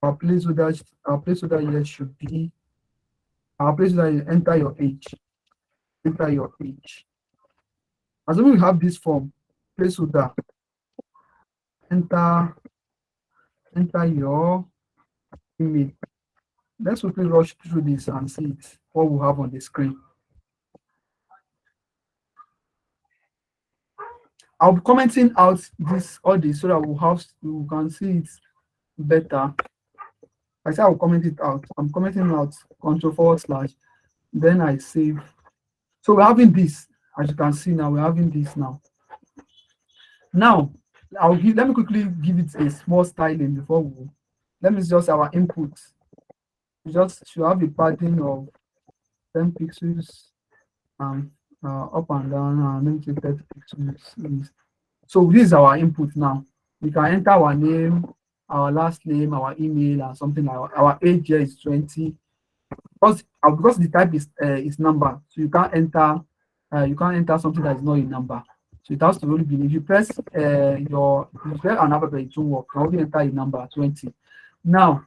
Our placeholder here should be our placeholder. Enter your age. Enter your age. Assuming we have this form, placeholder. Enter your email. Let's quickly rush through this and see it, what we have on the screen. I'll be commenting out all this so that we can see it better. I say I'll comment it out. I'm commenting out Ctrl//. Then I save. So we're having this, as you can see now, we're having this now. Now, let me quickly give it a small styling before let me just our input. We just should have a padding of 10 pixels and up and down, and let me say 30 pixels. So this is our input now. We can enter our name, our last name, our email, and something like our age here is 20. Because the type is number, so you can't enter something that is not a number. So it has to really be, if you press an alphabet, it won't work. You can only enter a number 20. Now,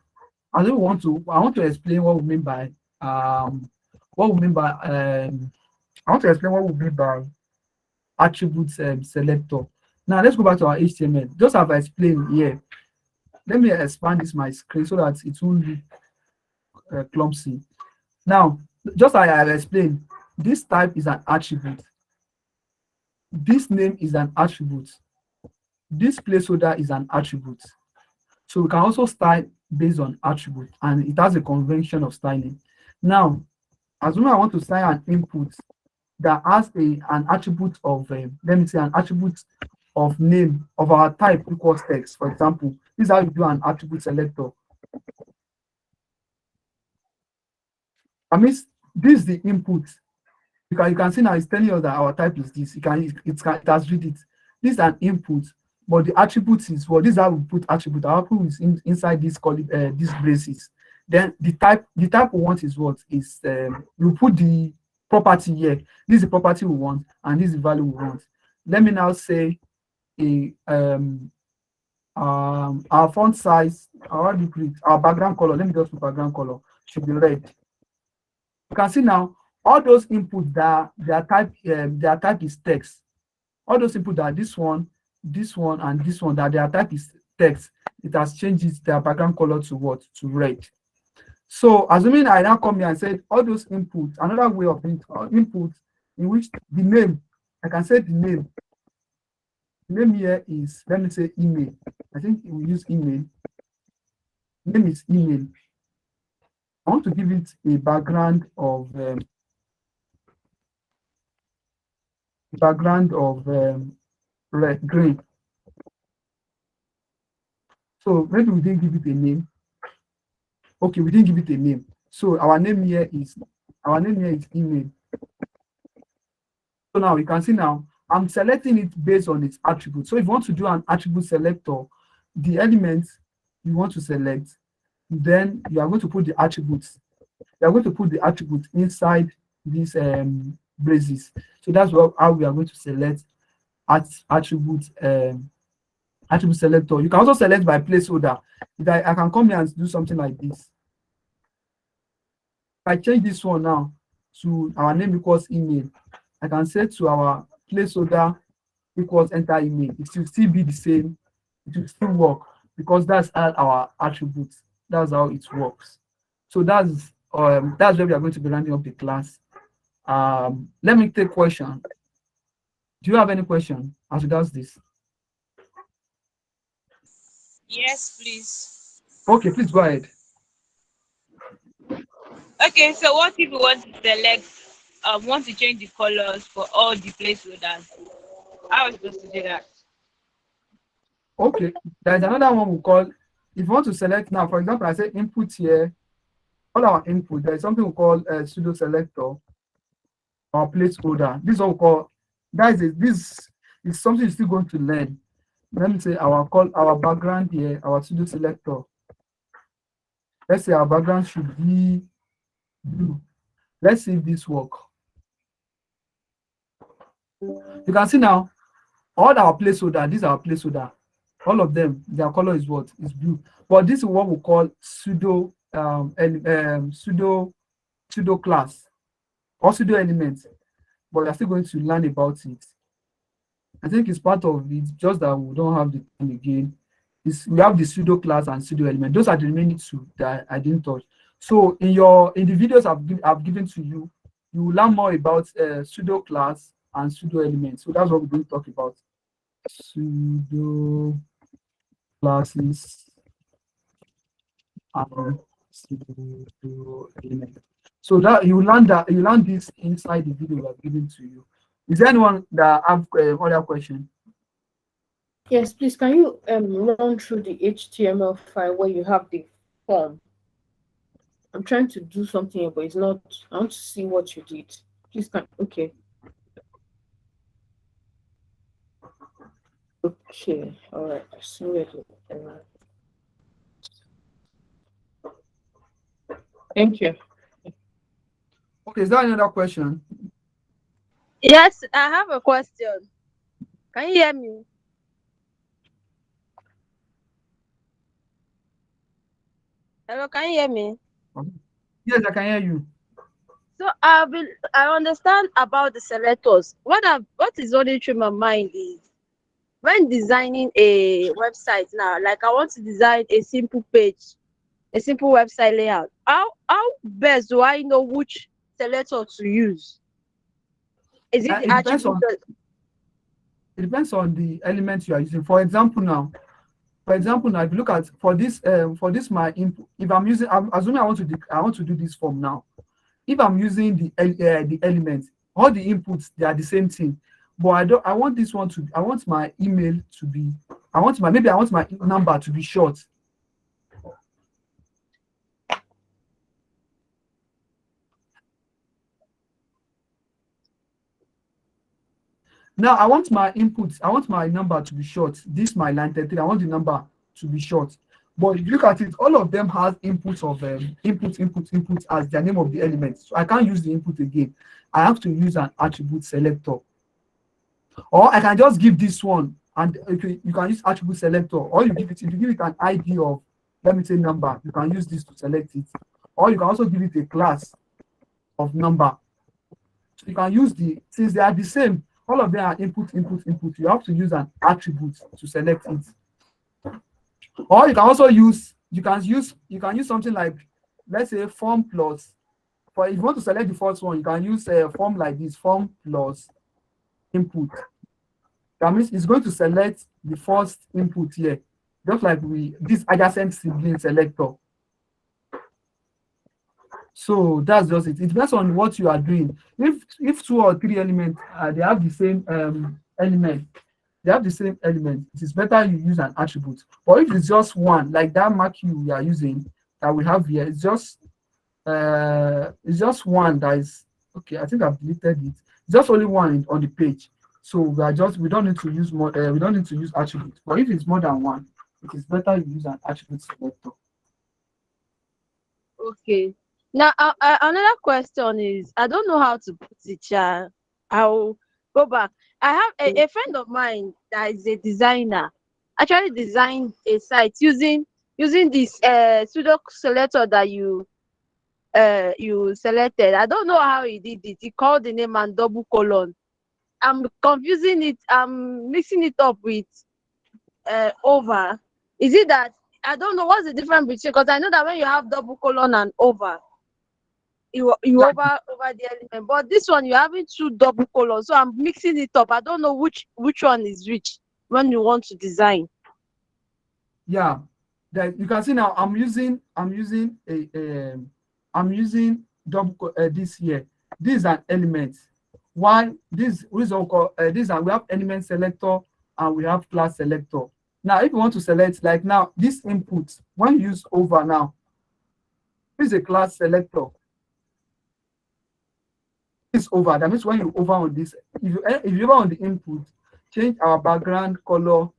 I want to explain what we mean by I want to explain what we mean by attribute selector. Now let's go back to our HTML. Just as I explained here, let me expand this my screen so that it won't look clumsy. Now, just like I explained, this type is an attribute. This name is an attribute. This placeholder is an attribute. So we can also style based on attribute, and it has a convention of styling. Now, assuming I want to style an input that has an attribute of, let me say, an attribute of name of our type equals text. For example, this is how you do an attribute selector. I mean, this is the input. You can see now it's telling us that our type is this. It has read it. This is an input, but the attribute is this is how we put attribute. Our attribute is inside these braces. Then the type we want is what is we put the property here. This is the property we want, and this is the value we want. Let me now say our font size, our background color. Let me just put background color should be red. You can see now all those inputs that their type is text. All those inputs that this one, and this one that their type is text. It has changed their background color to what? To red. So assuming I now come here and said all those inputs, another way of input in which the name, I can say the name. The name here is, let me say email. I think we use email. Name is email. I want to give it a background of red, green. So maybe we didn't give it a name. Okay, we didn't give it a name. So our name here is email. So now you can see now I'm selecting it based on its attribute. So if you want to do an attribute selector, the elements you want to select, then you are going to put the attributes. You are going to put the attributes inside these braces. So that's how we are going to select attribute selector. You can also select by placeholder. If I can come here and do something like this. If I change this one now to our name equals email, I can set to our placeholder equals enter email. It will still be the same. It will still work because that's our attributes. That's how it works. So that's where we are going to be rounding up the class. Let me take question. Do you have any question as regards this? Yes, please. Okay, please go ahead. Okay, so what if we want to select, want to change the colors for all the placeholders? How are we supposed to do that? Okay, there's another one we call, if you want to select now, for example, I say input here, all our input, there's something we call Pseudo Selector or placeholder. This is what we call, guys, this is something you're still going to learn. Let me say our background here, our Pseudo Selector. Let's say our background should be blue. Let's see if this works. You can see now, all our placeholder, these are our placeholder. All of them, their color is what? Is blue. But this is what we call pseudo class or pseudo elements. But we are still going to learn about it. I think it's part of it, just that we don't have the time again. We have the pseudo class and pseudo element. Those are the remaining two that I didn't touch. So in the videos I've given to you, you will learn more about pseudo class and pseudo element. So that's what we're going to talk about. Pseudo classes and pseudo element. So that you learn this inside the video I've given to you. Is there anyone that have other question? Yes, please. Can you run through the HTML file where you have the form? I'm trying to do something here, but it's not. I want to see what you did. Please, okay. Okay, all right. So thank you. Okay, is there another question? Yes, I have a question. Can you hear me? Hello, can you hear me? Yes, I can hear you. So I understand about the selectors. What is running through my mind is when designing a website now, like I want to design a simple page, a simple website layout. How best do I know which selector to use? Is it the attribute? It depends on the elements you are using. For example, now, if you look at for this my input, if I'm assuming I want to do this form now. If I'm using the elements, all the inputs they are the same thing, but I want this one to. I want my email to be. I want my number to be short. Now I want my inputs. I want my number to be short. This my line 33. I want the number to be short. But if you look at it, all of them has inputs of input as the name of the elements. So I can't use the input again. I have to use an attribute selector. Or I can just give this one, and you can use attribute selector, or if you give it an ID of, let me say, number, you can use this to select it. Or you can also give it a class of number. So you can use since they are the same, all of them are input. You have to use an attribute to select it. Or you can also use something like, let's say, form plus. For if you want to select the first one, you can use a form like this, form plus input. That means it's going to select the first input here, just like this adjacent sibling selector. So that's just it. It depends on what you are doing. If 2 or 3 elements they have the same element, it is better you use an attribute. But if it's just one, like that mark you are using that we have here, it's just one that is okay. I think I've deleted it. It's just only one on the page. So we don't need to use more. We don't need to use attributes. But if it's more than one, it is better you use an attribute selector. Okay. Now, another question is, I don't know how to put it. I'll go back. I have a friend of mine that is a designer. Actually, designed a site using this pseudo selector that you selected. I don't know how he did it. He called the name and double colon. I'm confusing it. I'm mixing it up with over. Is it that I don't know what's the difference between, because I know that when you have double colon and over, you over the element, but this one you're having 2 double colons, so I'm mixing it up. I don't know which one is which when you want to design. Yeah, that you can see now. I'm using double this here. This is an element. Why this we have element selector and we have class selector. Now, if you want to select, like now, this input, when you use over now, this is a class selector. This over, that means when you over on this, if you over on the input, change our background color.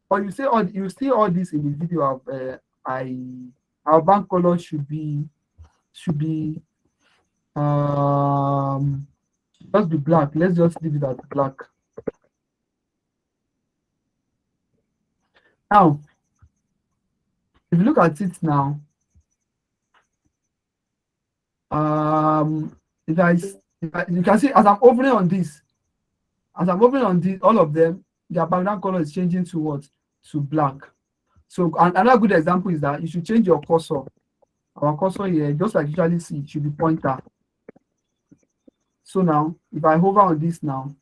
Or you see all this in the video of our background color should be just be black. Let's just leave it as black. Now, if you look at it now, you can see as I'm opening on this, all of them, their background color is changing to what? To black. So another good example is that you should change your cursor. Our cursor here, just like you usually see, it should be pointer. So now, if I hover on this now,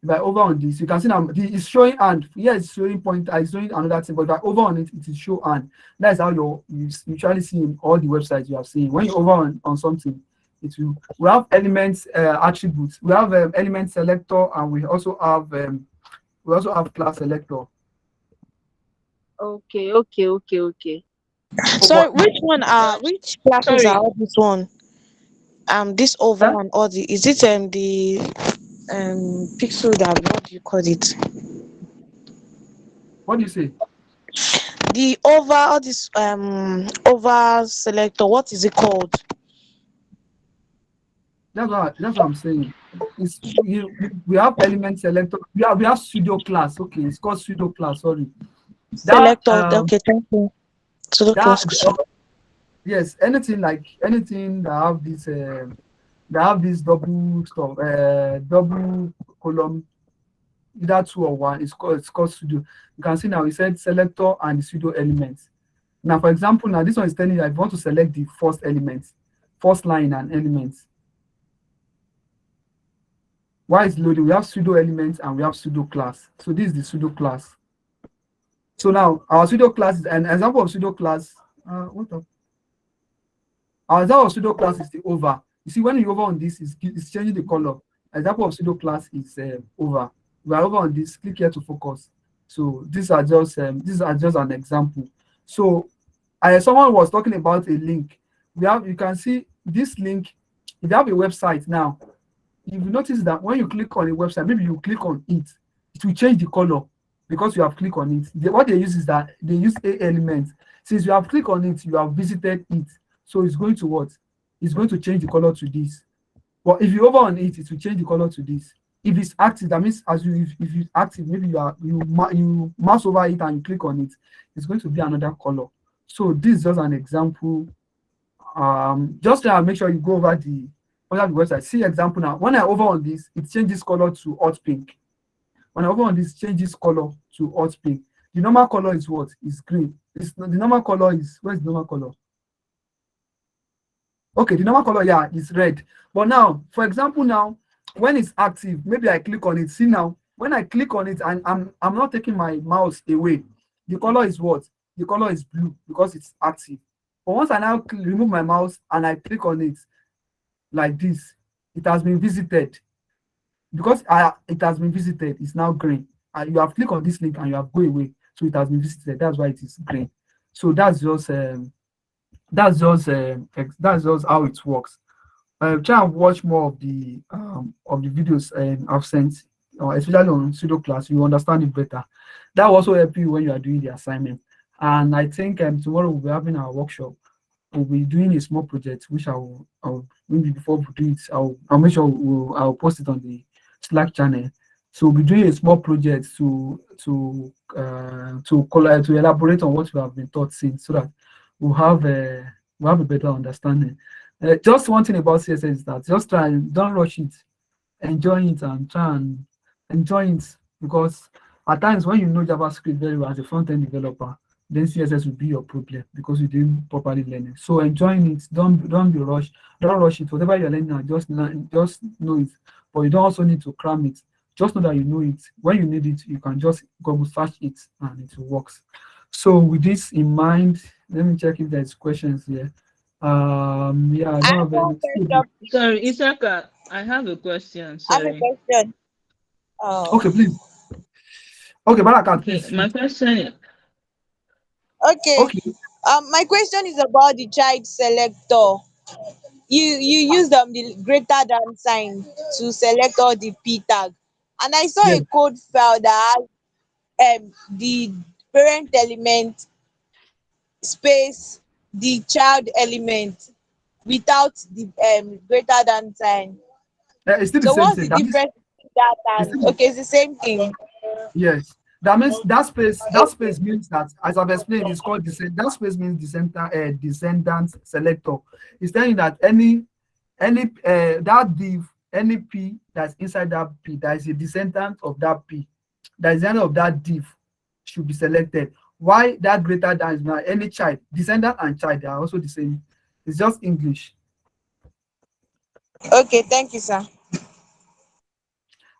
if I hover on this, you can see now it's showing hand. Here it's showing pointer, it's showing another thing, but if I hover on it, it is show hand. That's how you usually see in all the websites you have seen. When you hover on something, it will. We have elements attributes. We have element selector, and we also have class selector. Okay. So which classes are all this one? This over and all the, is it the pixel that, what do you call it? What do you say? The over, all this over selector, what is it called? That's what I'm saying. We have element selector. We have pseudo class. Okay, it's called pseudo class. Sorry. Selector. Okay, thank you. Pseudo class. Yes, anything that have this double stuff, double column, either 2 or 1. It's called pseudo. You can see now we said selector and the pseudo elements. Now, for example, now this one is telling you that if you want to select the first element, first line and elements. Why is loading? We have pseudo elements and we have pseudo class. So this is the pseudo class. So now our pseudo class is an example of pseudo class. Our example of pseudo class is the over. You see, when you over on this, it's changing the color. Example of pseudo class is over. We are over on this. Click here to focus. So these are just an example. So someone was talking about a link. You can see this link. If you have a website now, if you notice that when you click on a website, maybe you click on it, it will change the color because you have clicked on it. What they use is that they use a element. Since you have clicked on it, you have visited it. So it's going to what? It's going to change the color to this. But if you hover on it, it will change the color to this. If it's active, that means if it's active, maybe you mouse over it and you click on it, it's going to be another color. So this is just an example. Just make sure you go over the website. See example now. When I hover on this, it changes color to hot pink. When I hover on this, changes color to hot pink. The normal color is what? Is green. The normal color is, where's the normal color? Okay, the normal color, yeah, is red. But now, for example, now when it's active, maybe I click on it. See now, when I click on it and I'm not taking my mouse away, the color is what? the color is blue because it's active. But once I now remove my mouse and I click on it like this, it has been visited. Because it has been visited, it's now green. And you have clicked on this link and you have go away. So it has been visited. That's why it is green. So that's just how it works. Try and watch more of the videos I've sent, especially on pseudo class. You understand it better. That will also help you when you are doing the assignment. And I think tomorrow we'll be having our workshop. We'll be doing a small project, which I'll maybe before we do it, I'll make sure I'll post it on the Slack channel. So we'll be doing a small project to elaborate on what we have been taught since, so that we'll have a better understanding. Just one thing about CSS is that just try and don't rush it, enjoy it, and try and enjoy it, because at times when you know JavaScript very well as a front-end developer, then CSS will be your problem because you didn't properly learn it. So enjoying it, don't be rushed, don't rush it. Whatever you're learning, just know it. But you don't also need to cram it. Just know that you know it. When you need it, you can just Google search it and it works. So with this in mind, let me check if there's questions here. Yeah, I don't have any. Sorry, Isaka, I have a question. I have a Sorry. question. Okay, please. Okay, Baraka, please. My question is, Okay. My question is about the child selector. You use the greater than sign to select all the p tag, and I saw Yes. a code file that has the parent element space the child element without the greater than sign. It's still the So same what's thing. the That means difference between that it's and still, okay, it's the same thing? yes. That means that space means that, as I've explained, it's called that space means descendant selector. It's telling that any that div, any p that's inside that p, that is a descendant of that p, that is the end of that div, should be selected. Why that greater than is now any child, descendant and child, they are also the same. It's just English. Okay, thank you, sir.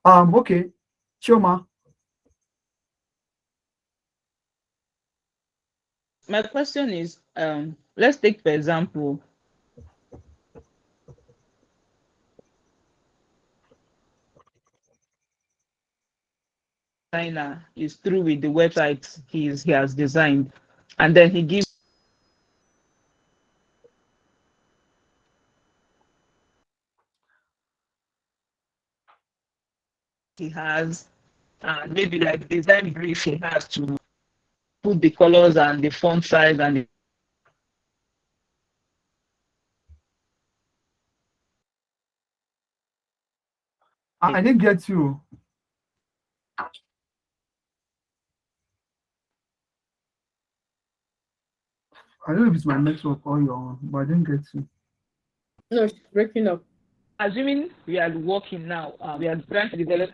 Okay, Chioma. my question is, let's take for example, designer is through with the website he has designed, and then he gives he has maybe like design brief he has to put the colors and the font size and the I didn't get you. I don't know if it's my network or your own, but I didn't get you. No, it's breaking up. assuming we are working now, we are trying to develop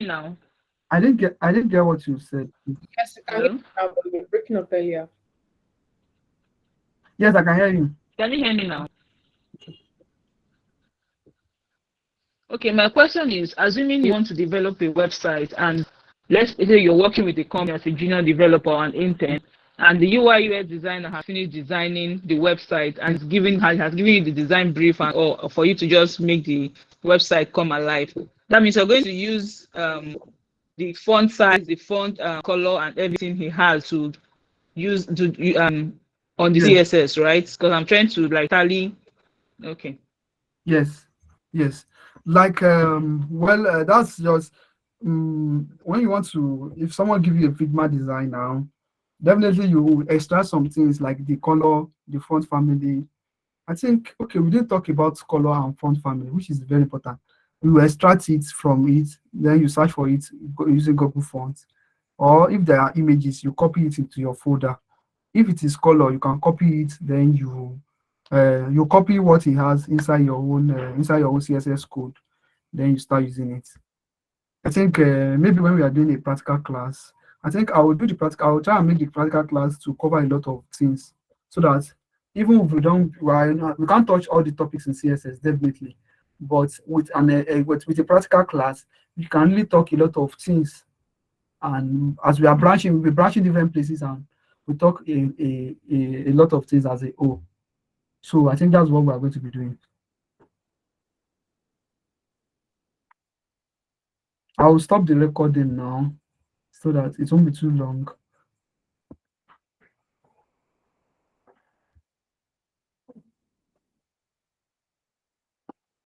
now. I didn't get what you said. Yes, I can hear you now, but you're breaking up earlier. Yes, I can hear you. Can you hear me now? Okay, my question is, assuming you want to develop a website, and let's say you're working with a company as a junior developer or an intern, and the UI UX designer has finished designing the website and has given you the design brief or for you to just make the website come alive. That means you're going to use the font size, the font color, and everything he has to use on the Yes. CSS, right? Because I'm trying to like tally. Okay. Yes. Like that's just when you want to, if someone give you a Figma design now, definitely you will extract some things like the color, the font family. I think, okay, we didn't talk about color and font family, which is very important. You extract it from it, then you search for it using Google Fonts, or if there are images, you copy it into your folder. If it is color, you can copy it, then you copy what he has inside your own CSS code, then you start using it. I think maybe when we are doing a practical class, I think I will try and make the practical class to cover a lot of things, so that even if we can't touch all the topics in CSS, definitely, but with a practical class, you can really talk a lot of things and as we are branching, we'll be branching different places, and we talk a lot of things as a whole. So I think that's what we are going to be doing. I will stop the recording now so that it won't be too long.